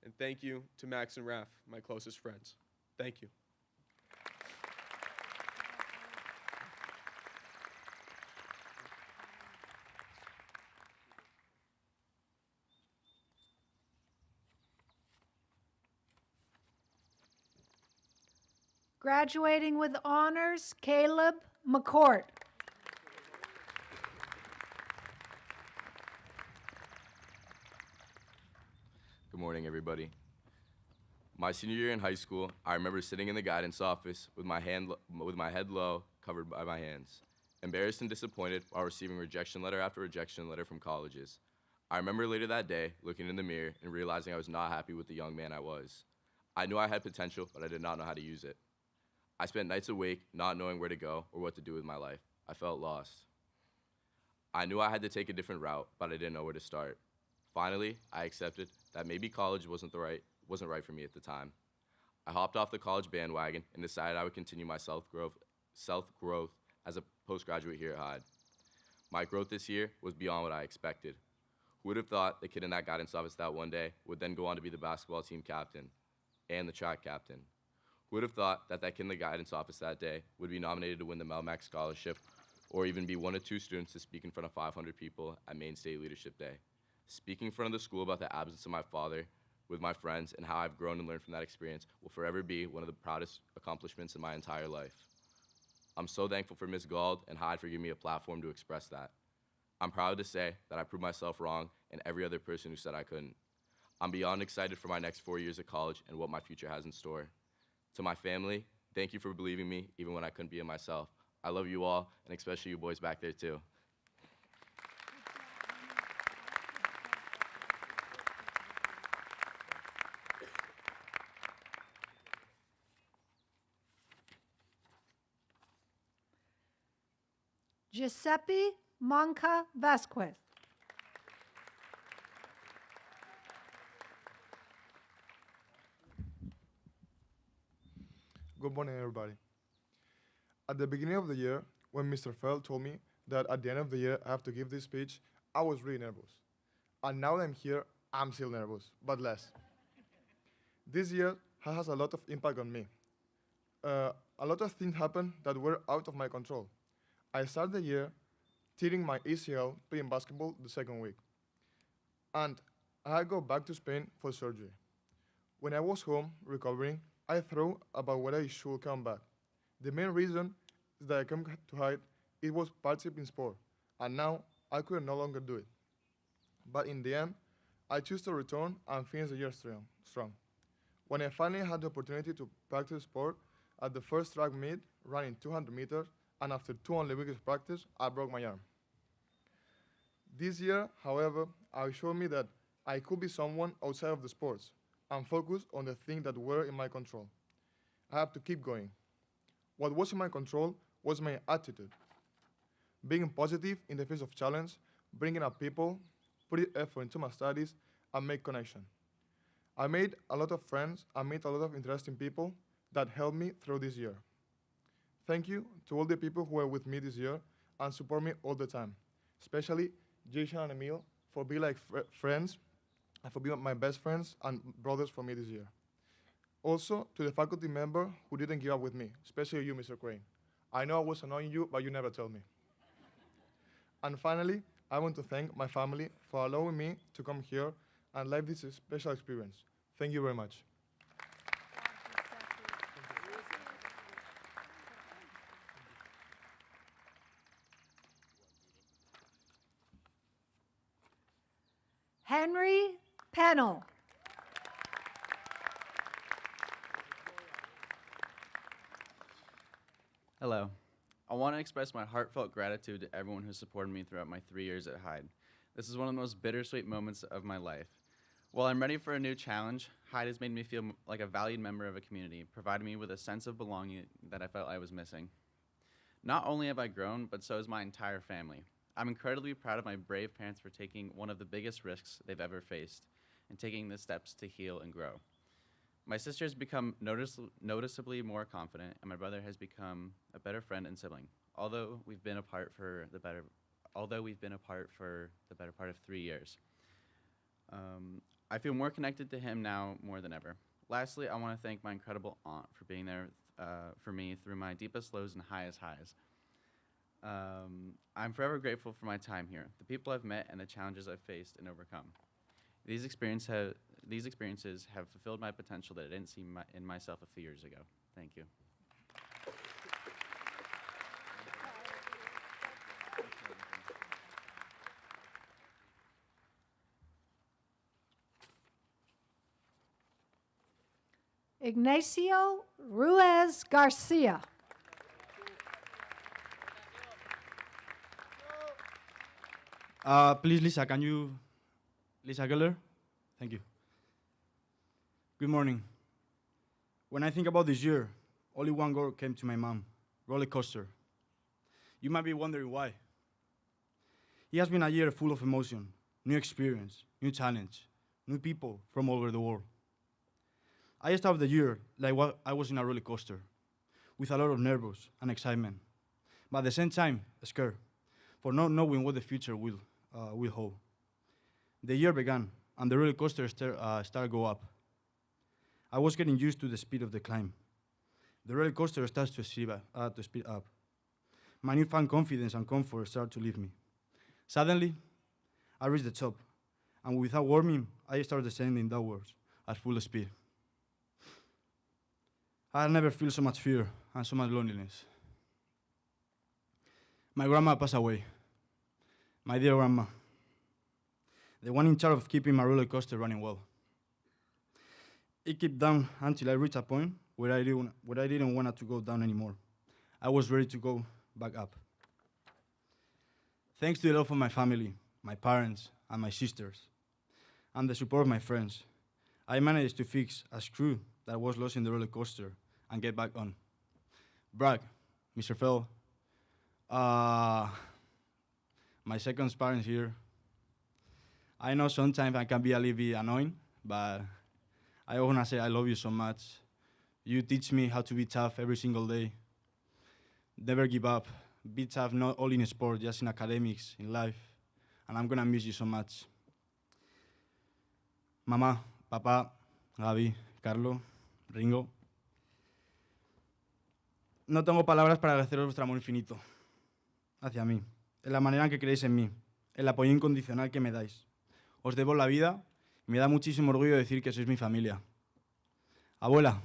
And thank you to Max and Raph, my closest friends. Thank you. Graduating with honors, Caleb McCourt. Good morning, everybody. My senior year in high school, I remember sitting in the guidance office with my head low, covered by my hands, embarrassed and disappointed while receiving rejection letter after rejection letter from colleges. I remember later that day looking in the mirror and realizing I was not happy with the young man I was. I knew I had potential, but I did not know how to use it. I spent nights awake not knowing where to go or what to do with my life. I felt lost. I knew I had to take a different route, but I didn't know where to start. Finally, I accepted that maybe college wasn't right for me at the time. I hopped off the college bandwagon and decided I would continue my self-growth as a postgraduate here at Hyde. My growth this year was beyond what I expected. Who would have thought the kid in that guidance office that one day would then go on to be the basketball team captain and the track captain? Who would have thought that kid in the guidance office that day would be nominated to win the Melmac Scholarship or even be one of 2 students to speak in front of 500 people at Maine State Leadership Day? Speaking in front of the school about the absence of my father with my friends and how I've grown and learned from that experience will forever be one of the proudest accomplishments in my entire life. I'm so thankful for Ms. Gauld and Hyde for giving me a platform to express that. I'm proud to say that I proved myself wrong and every other person who said I couldn't. I'm beyond excited for my next 4 years at college and what my future has in store. To my family, thank you for believing me even when I couldn't be in myself. I love you all, and especially you boys back there too. Giuseppe Monca Vasquez. Good morning, everybody. At the beginning of the year, when Mr. Feld told me that at the end of the year I have to give this speech, I was really nervous. And now that I'm here, I'm still nervous, but less. This year has a lot of impact on me. A lot of things happened that were out of my control. I started the year tearing my ACL playing basketball the second week. And I go back to Spain for surgery. When I was home recovering, I thought about whether I should come back. The main reason is that I came to Hyde, it was participating in sport, and now I could no longer do it. But in the end, I chose to return and finish the year strong. When I finally had the opportunity to practice sport, at the first track meet, running 200 meters, and after 2 only weeks of practice, I broke my arm. This year, however, I showed me that I could be someone outside of the sports and focus on the things that were in my control. I have to keep going. What was in my control was my attitude. Being positive in the face of challenge, bringing up people, putting effort into my studies, and make connection. I made a lot of friends and met a lot of interesting people that helped me through this year. Thank you to all the people who were with me this year and support me all the time, especially Jason and Emil for being like friends and for being my best friends and brothers for me this year. Also, to the faculty member who didn't give up with me, especially you, Mr. Crane. I know I was annoying you, but you never told me. And finally, I want to thank my family for allowing me to come here and live this special experience. Thank you very much. Henry Pennell. Hello. I want to express my heartfelt gratitude to everyone who supported me throughout my 3 years at Hyde. This is one of the most bittersweet moments of my life. While I'm ready for a new challenge, Hyde has made me feel like a valued member of a community, providing me with a sense of belonging that I felt I was missing. Not only have I grown, but so has my entire family. I'm incredibly proud of my brave parents for taking one of the biggest risks they've ever faced and taking the steps to heal and grow. My sister has become noticeably more confident, and my brother has become a better friend and sibling. Although we've been apart for the better part of 3 years. I feel more connected to him now more than ever. Lastly, I want to thank my incredible aunt for being there for me through my deepest lows and highest highs. I'm forever grateful for my time here, the people I've met, and the challenges I've faced and overcome. These experiences have fulfilled my potential that I didn't see in myself a few years ago. Thank you. Ignacio Ruiz Garcia. Please, Lisa, can you, Lisa Geller? Thank you. Good morning. When I think about this year, only one word came to my mind, roller coaster. You might be wondering why. It has been a year full of emotion, new experience, new challenge, new people from all over the world. I started the year like I was in a roller coaster, with a lot of nerves and excitement, but at the same time, scared, for not knowing what the future will hold. The year began, and the roller coaster started go up. I was getting used to the speed of the climb. The roller coaster starts to speed up. My newfound confidence and comfort started to leave me. Suddenly, I reached the top, and without warning, I started descending downwards at full speed. I never felt so much fear and so much loneliness. My grandma passed away. My dear grandma, the one in charge of keeping my roller coaster running well. It kept down until I reached a point where I didn't want it to go down anymore. I was ready to go back up. Thanks to the love of my family, my parents, and my sisters, and the support of my friends, I managed to fix a screw that was lost in the roller coaster and get back on. Brag, Mr. Fell, my second parents here. I know sometimes I can be a little bit annoying, but I want to say I love you so much. You teach me how to be tough every single day. Never give up. Be tough, not only in sport, just in academics, in life. And I'm going to miss you so much. Mamá, papá, Gaby, Carlos, Ringo. No tengo palabras para agradeceros vuestro amor infinito hacia mí, en la manera en que creéis en mí, el apoyo incondicional que me dais. Os debo la vida y me da muchísimo orgullo decir que sois mi familia. Abuela,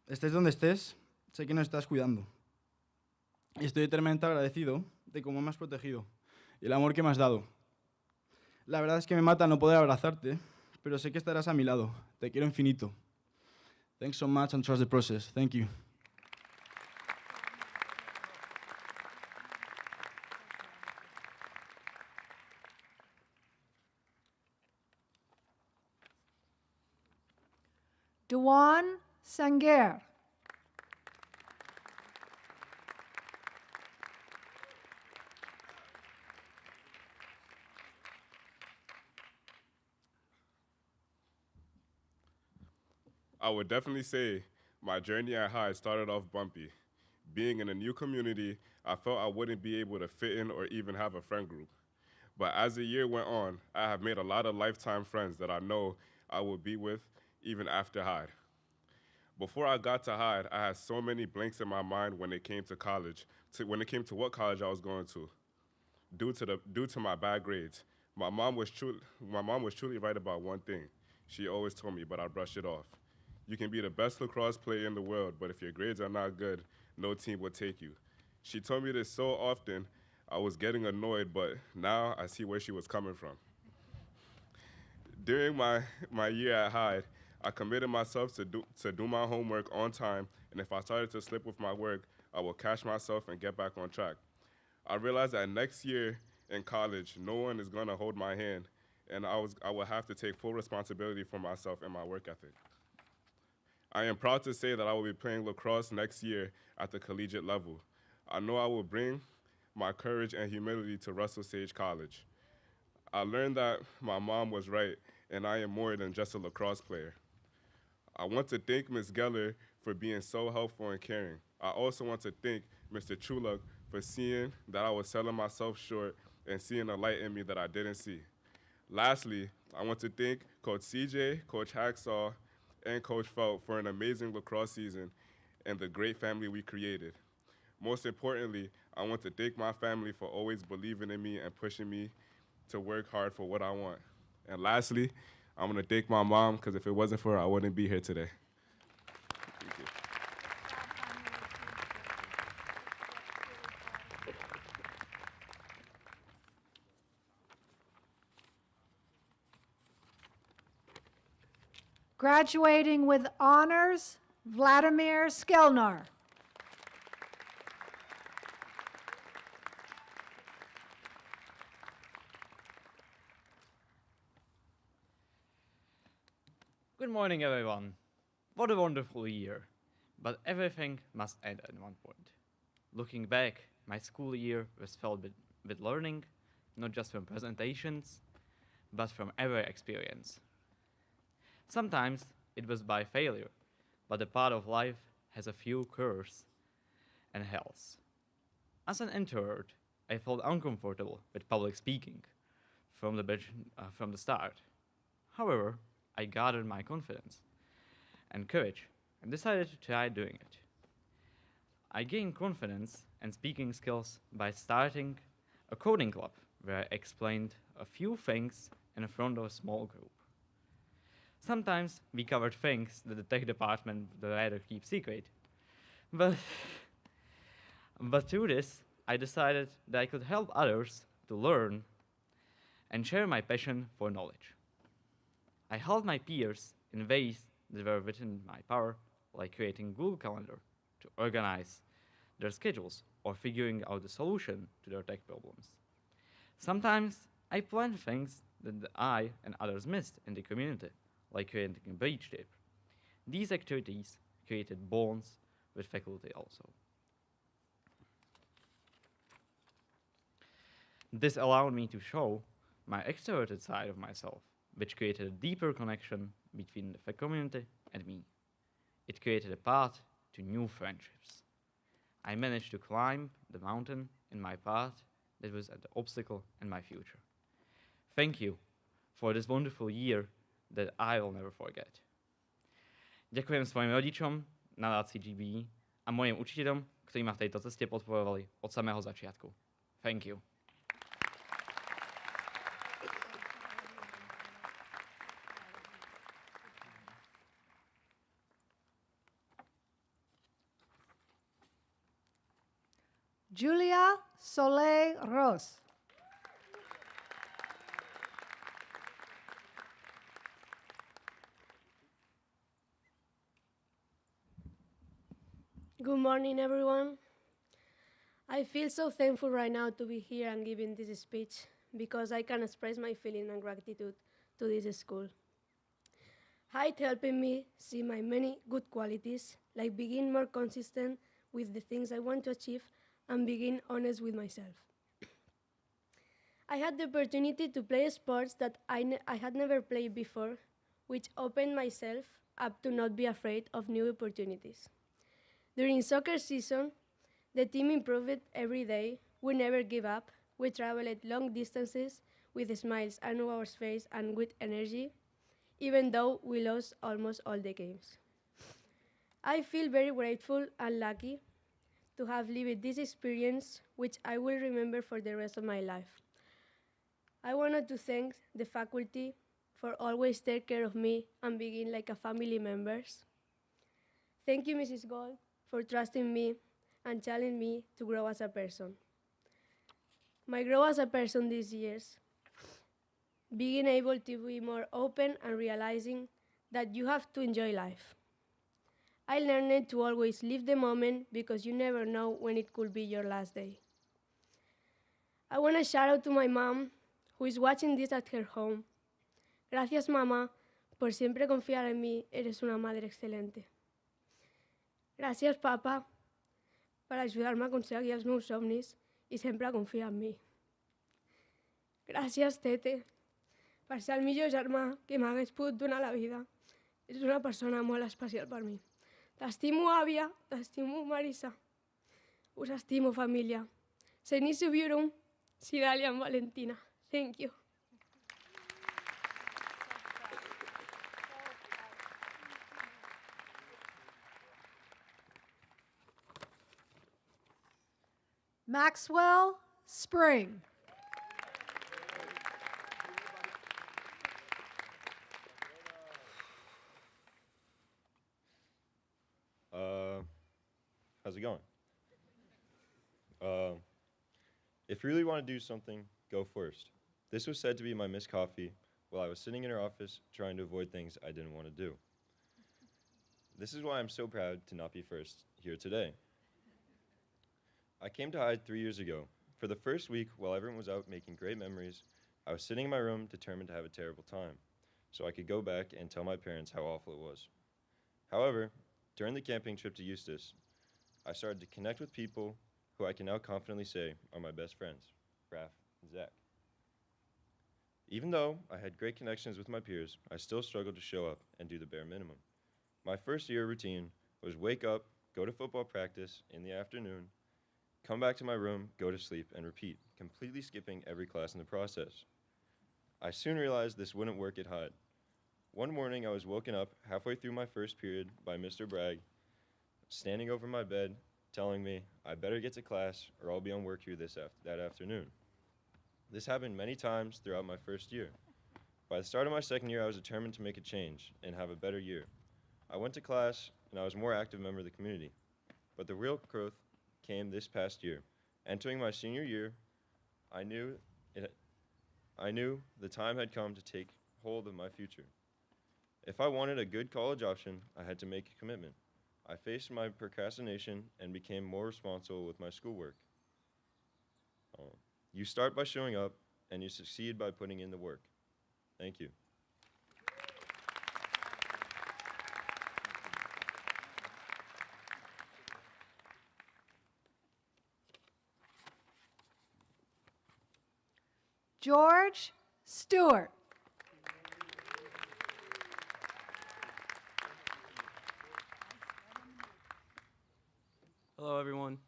estés donde estés, sé que nos estás cuidando. Y estoy eternamente agradecido de cómo me has protegido y el amor que me has dado. La verdad es que me mata no poder abrazarte, pero sé que estarás a mi lado. Te quiero infinito. Thanks so much and trust the process. Thank you. Duan Sanger. I would definitely say my journey at Hyde started off bumpy. Being in a new community, I felt I wouldn't be able to fit in or even have a friend group. But as the year went on, I have made a lot of lifetime friends that I know I will be with even after Hyde. Before I got to Hyde, I had so many blanks in my mind when it came to college, when it came to what college I was going to. Due to my bad grades, My mom was truly right about one thing. She always told me, but I brushed it off. You can be the best lacrosse player in the world, but if your grades are not good, no team will take you. She told me this so often, I was getting annoyed, but now I see where she was coming from. During my year at Hyde, I committed myself to do my homework on time, and if I started to slip with my work, I will catch myself and get back on track. I realized that next year in college, no one is gonna hold my hand, and I will have to take full responsibility for myself and my work ethic. I am proud to say that I will be playing lacrosse next year at the collegiate level. I know I will bring my courage and humility to Russell Sage College. I learned that my mom was right, and I am more than just a lacrosse player. I want to thank Ms. Geller for being so helpful and caring. I also want to thank Mr. Chuluk for seeing that I was selling myself short and seeing a light in me that I didn't see. Lastly, I want to thank Coach CJ, Coach Hacksaw, and Coach Felt for an amazing lacrosse season and the great family we created. Most importantly, I want to thank my family for always believing in me and pushing me to work hard for what I want. And lastly, I want to thank my mom, because if it wasn't for her, I wouldn't be here today. Thank you. Graduating with honors, Vladimir Skelnar. Good morning, everyone. What a wonderful year. But everything must end at one point. Looking back, my school year was filled with learning, not just from presentations, but from every experience. Sometimes it was by failure, but a part of life has a few curves and hells. As an introvert, I felt uncomfortable with public speaking from the start. However, I gathered my confidence and courage and decided to try doing it. I gained confidence and speaking skills by starting a coding club where I explained a few things in front of a small group. Sometimes we covered things that the tech department would rather keep secret. But through this, I decided that I could help others to learn and share my passion for knowledge. I helped my peers in ways that were within my power, like creating Google Calendar to organize their schedules or figuring out the solution to their tech problems. Sometimes I planned things that I and others missed in the community, like creating a beach trip. These activities created bonds with faculty also. This allowed me to show my extroverted side of myself, which created a deeper connection between the community and me. It created a path to new friendships. I managed to climb the mountain in my path that was an obstacle in my future. Thank you for this wonderful year that I will never forget. Ďakujem svojim rodičom, nadácii GB a mojim učiteľom, ktorí ma v tejto ceste podporovali od samého začiatku. Thank you. Julia Soleil Ros. Good morning, everyone. I feel so thankful right now to be here and giving this speech because I can express my feeling and gratitude to this school. Hyde helping me see my many good qualities, like being more consistent with the things I want to achieve and being honest with myself. I had the opportunity to play sports that I had never played before, which opened myself up to not be afraid of new opportunities. During soccer season, the team improved every day. We never give up. We traveled long distances with smiles on our face and with energy, even though we lost almost all the games. I feel very grateful and lucky to have lived this experience, which I will remember for the rest of my life. I wanted to thank the faculty for always take care of me and being like a family members. Thank you, Mrs. Gold, for trusting me and challenging me to grow as a person. My growth as a person these years, being able to be more open and realizing that you have to enjoy life. I learned to always live the moment because you never know when it could be your last day. I want to shout out to my mom, who is watching this at her home. Gracias, mamá, por siempre confiar en mí. Eres una madre excelente. Gracias, papa, per ajudar-me a aconseguir els meus somnis i sempre confiar en mi. Gràcies, tete, per ser el millor germà que m'hagués pogut donar la vida. És una persona molt especial per mi. T'estimo, àvia, t'estimo, Marisa. Us estimo, família. Senice Biurum, Sidalia and Valentina. Thank you. Maxwell Spring. How's it going? If you really want to do something, go first. This was said to be my Miss Coffee while I was sitting in her office trying to avoid things I didn't want to do. This is why I'm so proud to not be first here today. I came to Hyde 3 years ago. For the first week, while everyone was out making great memories, I was sitting in my room determined to have a terrible time, so I could go back and tell my parents how awful it was. However, during the camping trip to Eustis, I started to connect with people who I can now confidently say are my best friends, Raph and Zach. Even though I had great connections with my peers, I still struggled to show up and do the bare minimum. My first year routine was wake up, go to football practice in the afternoon, come back to my room, go to sleep, and repeat, completely skipping every class in the process. I soon realized this wouldn't work at Hyde. One morning, I was woken up halfway through my first period by Mr. Bragg, standing over my bed, telling me I better get to class or I'll be on work here that afternoon. This happened many times throughout my first year. By the start of my second year, I was determined to make a change and have a better year. I went to class and I was a more active member of the community. But the real growth came this past year. Entering my senior year, I knew the time had come to take hold of my future. If I wanted a good college option, I had to make a commitment. I faced my procrastination and became more responsible with my schoolwork. You start by showing up, and you succeed by putting in the work. Thank you. George Stewart. Hello, everyone.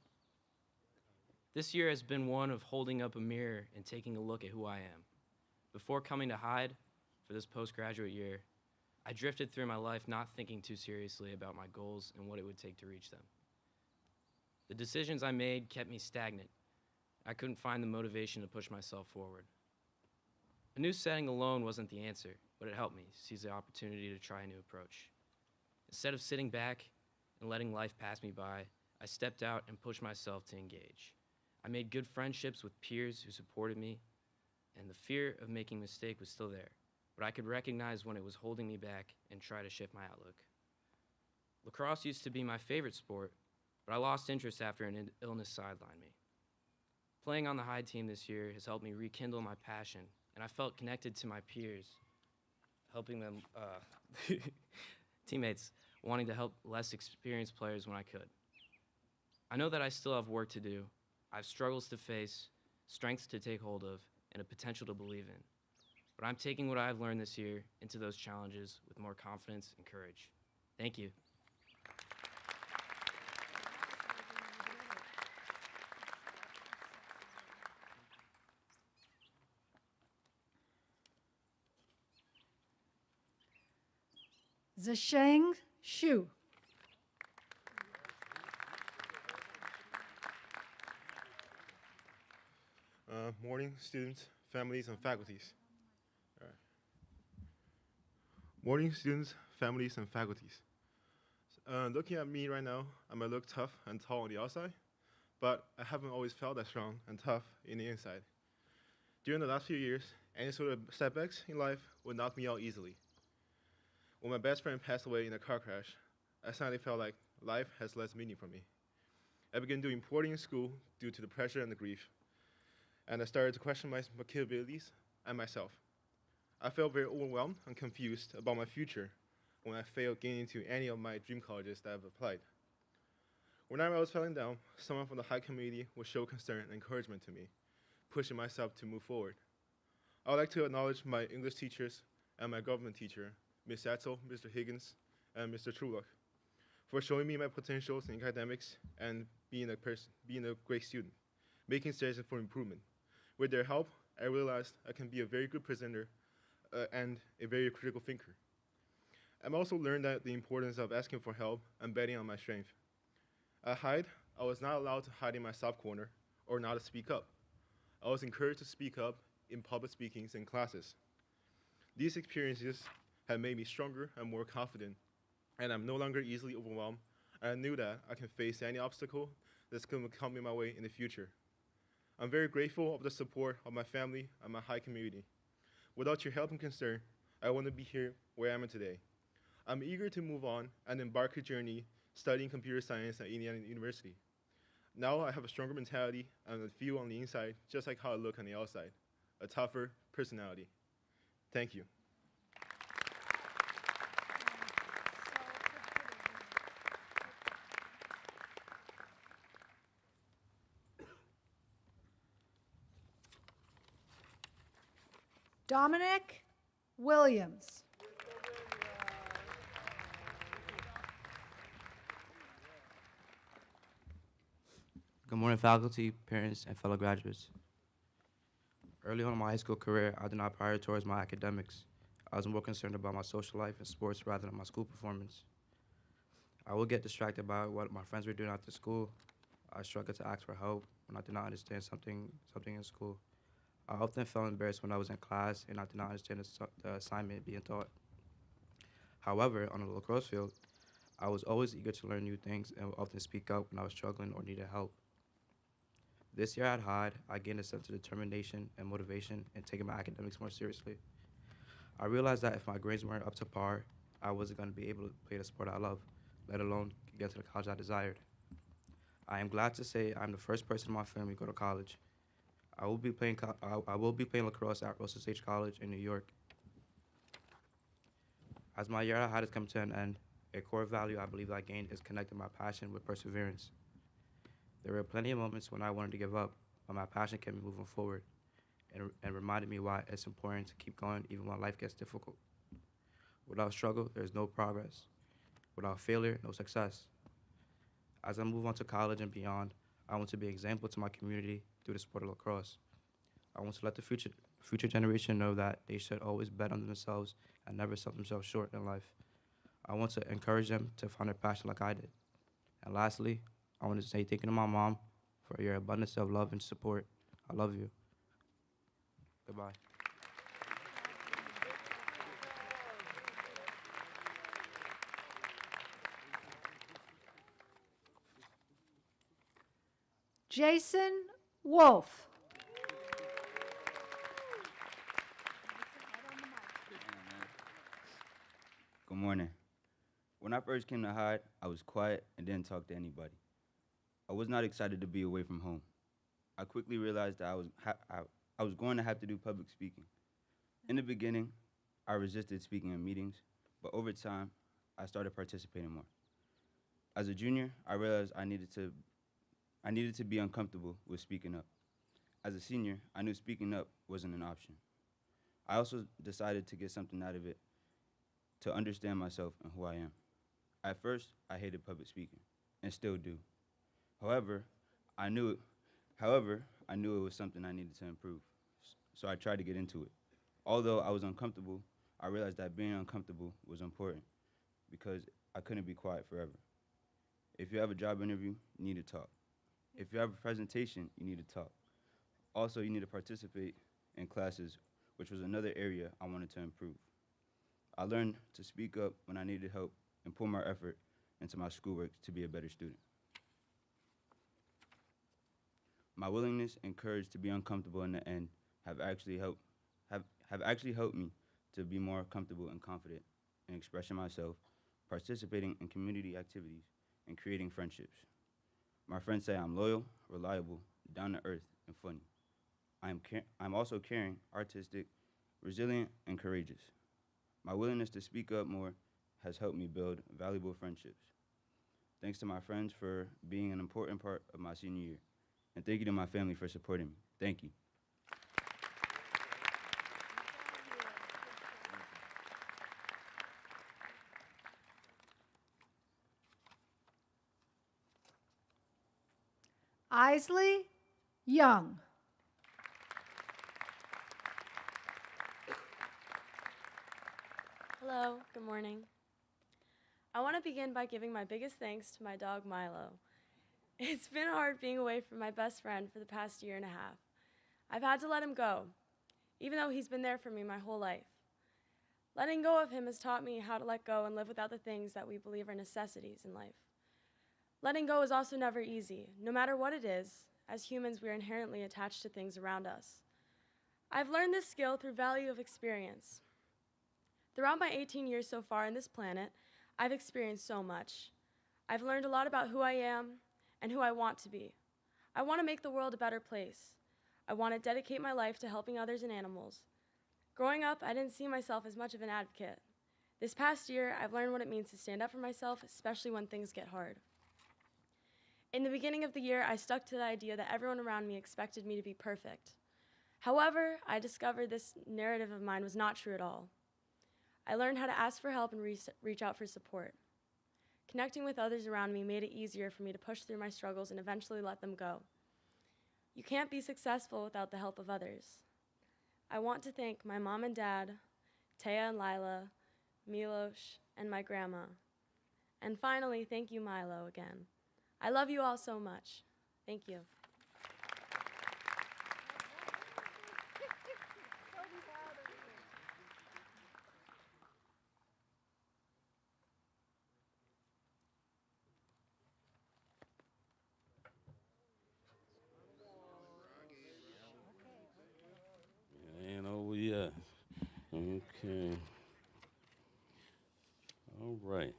This year has been one of holding up a mirror and taking a look at who I am. Before coming to Hyde for this postgraduate year, I drifted through my life not thinking too seriously about my goals and what it would take to reach them. The decisions I made kept me stagnant. I couldn't find the motivation to push myself forward. A new setting alone wasn't the answer, but it helped me seize the opportunity to try a new approach. Instead of sitting back and letting life pass me by, I stepped out and pushed myself to engage. I made good friendships with peers who supported me, and the fear of making a mistake was still there, but I could recognize when it was holding me back and try to shift my outlook. Lacrosse used to be my favorite sport, but I lost interest after an illness sidelined me. Playing on the Hyde team this year has helped me rekindle my passion, and I felt connected to my peers, helping them, teammates, wanting to help less experienced players when I could. I know that I still have work to do. I have struggles to face, strengths to take hold of, and a potential to believe in. But I'm taking what I've learned this year into those challenges with more confidence and courage. Thank you. Zhesheng Xu. Morning, students, families, and faculties. All right. Morning, students, families, and faculties. Looking at me right now, I might look tough and tall on the outside, but I haven't always felt that strong and tough in the inside. During the last few years, any sort of setbacks in life would knock me out easily. When my best friend passed away in a car crash, I suddenly felt like life has less meaning for me. I began doing poorly in school due to the pressure and the grief, and I started to question my capabilities and myself. I felt very overwhelmed and confused about my future when I failed getting into any of my dream colleges that I've applied. Whenever I was feeling down, someone from the Hyde community would show concern and encouragement to me, pushing myself to move forward. I would like to acknowledge my English teachers and my government teacher, Ms. Satzel, Mr. Higgins, and Mr. Trulock, for showing me my potentials in academics and being a great student, making suggestions for improvement. With their help, I realized I can be a very good presenter and a very critical thinker. I've also learned that the importance of asking for help and betting on my strength. At Hyde, I was not allowed to hide in my soft corner or not to speak up. I was encouraged to speak up in public speakings and classes. These experiences have made me stronger and more confident, and I'm no longer easily overwhelmed. I knew that I can face any obstacle that's going to come in my way in the future. I'm very grateful of the support of my family and my Hyde community. Without your help and concern, I wouldn't be here where I am today. I'm eager to move on and embark a journey studying computer science at Indiana University. Now I have a stronger mentality and a feel on the inside, just like how I look on the outside, a tougher personality. Thank you. Dominic Williams. Good morning, faculty, parents, and fellow graduates. Early on in my high school career, I did not prioritize my academics. I was more concerned about my social life and sports rather than my school performance. I would get distracted by what my friends were doing after school. I struggled to ask for help when I did not understand something in school. I often felt embarrassed when I was in class and I did not understand the assignment being taught. However, on the lacrosse field, I was always eager to learn new things and would often speak up when I was struggling or needed help. This year at Hyde, I gained a sense of determination and motivation in taking my academics more seriously. I realized that if my grades weren't up to par, I wasn't going to be able to play the sport I love, let alone get to the college I desired. I am glad to say I'm the first person in my family to go to college. I will be playing lacrosse at Osage College in New York. As my year at Hyde has come to an end, a core value I believe I gained is connecting my passion with perseverance. There were plenty of moments when I wanted to give up, but my passion kept me moving forward and reminded me why it's important to keep going even when life gets difficult. Without struggle, there's no progress. Without failure, no success. As I move on to college and beyond, I want to be an example to my community through the sport of lacrosse. I want to let the future generation know that they should always bet on themselves and never sell themselves short in life. I want to encourage them to find their passion like I did. And lastly, I want to say thank you to my mom for your abundance of love and support. I love you. Goodbye. Jason Wolf. Good morning. When I first came to Hyde, I was quiet and didn't talk to anybody. I was not excited to be away from home. I quickly realized that I was going to have to do public speaking. In the beginning, I resisted speaking in meetings, but over time, I started participating more. As a junior, I realized I needed to be uncomfortable with speaking up. As a senior, I knew speaking up wasn't an option. I also decided to get something out of it, to understand myself and who I am. At first, I hated public speaking, and still do. However, I knew it was something I needed to improve, so I tried to get into it. Although I was uncomfortable, I realized that being uncomfortable was important because I couldn't be quiet forever. If you have a job interview, you need to talk. If you have a presentation, you need to talk. Also, you need to participate in classes, which was another area I wanted to improve. I learned to speak up when I needed help and pour my effort into my schoolwork to be a better student. My willingness and courage to be uncomfortable in the end have actually helped me to be more comfortable and confident in expressing myself, participating in community activities, and creating friendships. My friends say I'm loyal, reliable, down to earth, and funny. I'm also caring, artistic, resilient, and courageous. My willingness to speak up more has helped me build valuable friendships. Thanks to my friends for being an important part of my senior year. And thank you to my family for supporting me. Thank you. Isley Young. Hello, good morning. I want to begin by giving my biggest thanks to my dog Milo. It's been hard being away from my best friend for the past year and a half. I've had to let him go, even though he's been there for me my whole life. Letting go of him has taught me how to let go and live without the things that we believe are necessities in life. Letting go is also never easy. No matter what it is, as humans, we are inherently attached to things around us. I've learned this skill through value of experience. Throughout my 18 years so far on this planet, I've experienced so much. I've learned a lot about who I am and who I want to be. I want to make the world a better place. I want to dedicate my life to helping others and animals. Growing up, I didn't see myself as much of an advocate. This past year, I've learned what it means to stand up for myself, especially when things get hard. In the beginning of the year, I stuck to the idea that everyone around me expected me to be perfect. However, I discovered this narrative of mine was not true at all. I learned how to ask for help and reach out for support. Connecting with others around me made it easier for me to push through my struggles and eventually let them go. You can't be successful without the help of others. I want to thank my mom and dad, Taya and Lila, Milos, and my grandma. And finally, thank you, Milo, again. I love you all so much. Thank you. And oh, yeah. Okay. All right.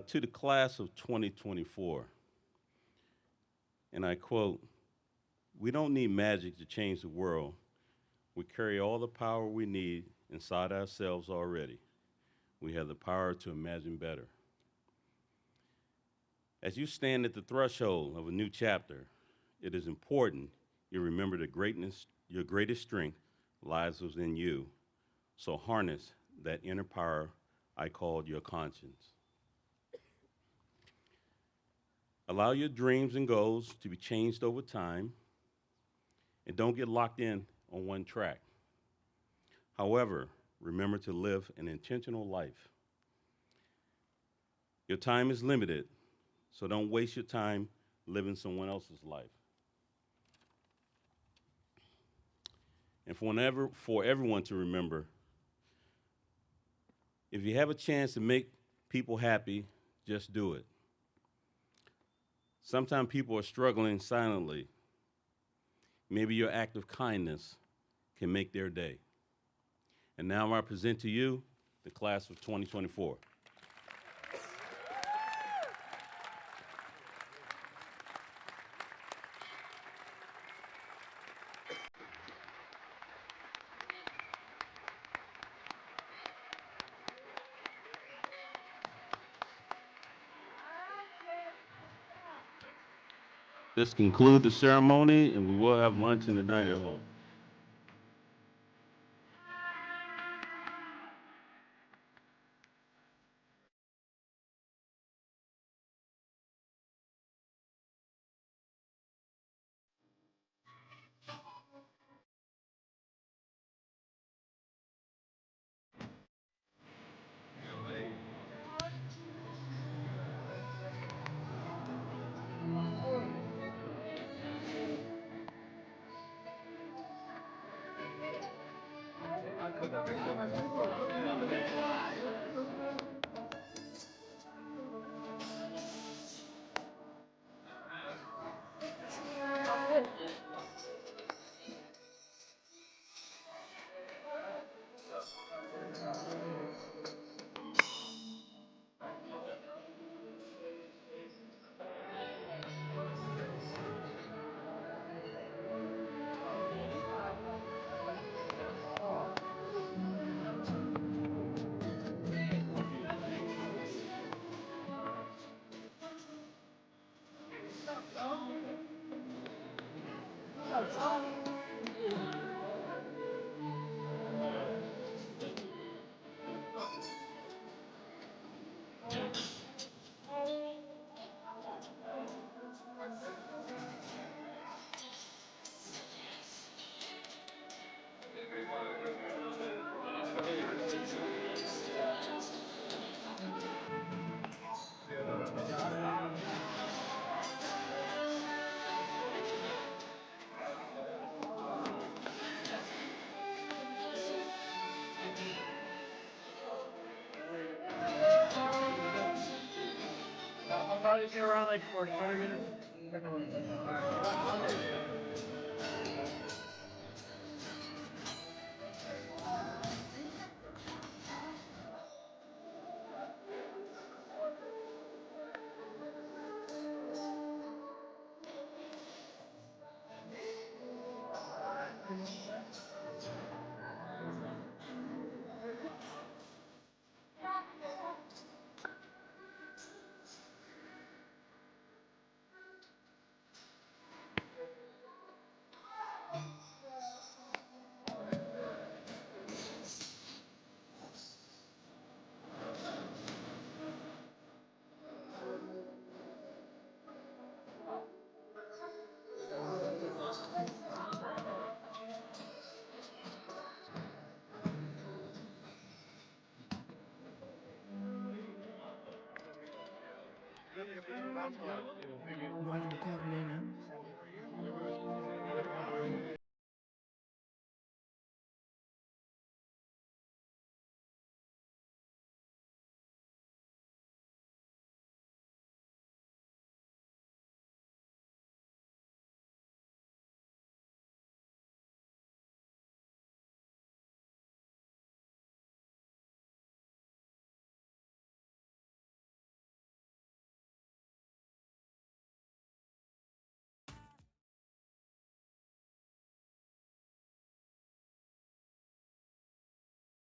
To the class of 2024, and I quote, "We don't need magic to change the world. We carry all the power we need inside ourselves already. We have the power to imagine better." As you stand at the threshold of a new chapter, it is important you remember the greatness, your greatest strength lies within you. So harness that inner power I called your conscience. Allow your dreams and goals to be changed over time, and don't get locked in on one track. However, remember to live an intentional life. Your time is limited, so don't waste your time living someone else's life. And for everyone to remember, if you have a chance to make people happy, just do it. Sometimes people are struggling silently. Maybe your act of kindness can make their day. And now I present to you the class of 2024. This concludes the ceremony, and we will have lunch in the dining hall. I'll probably be around like 45 minutes. Bueno, ¿qué hablé, no?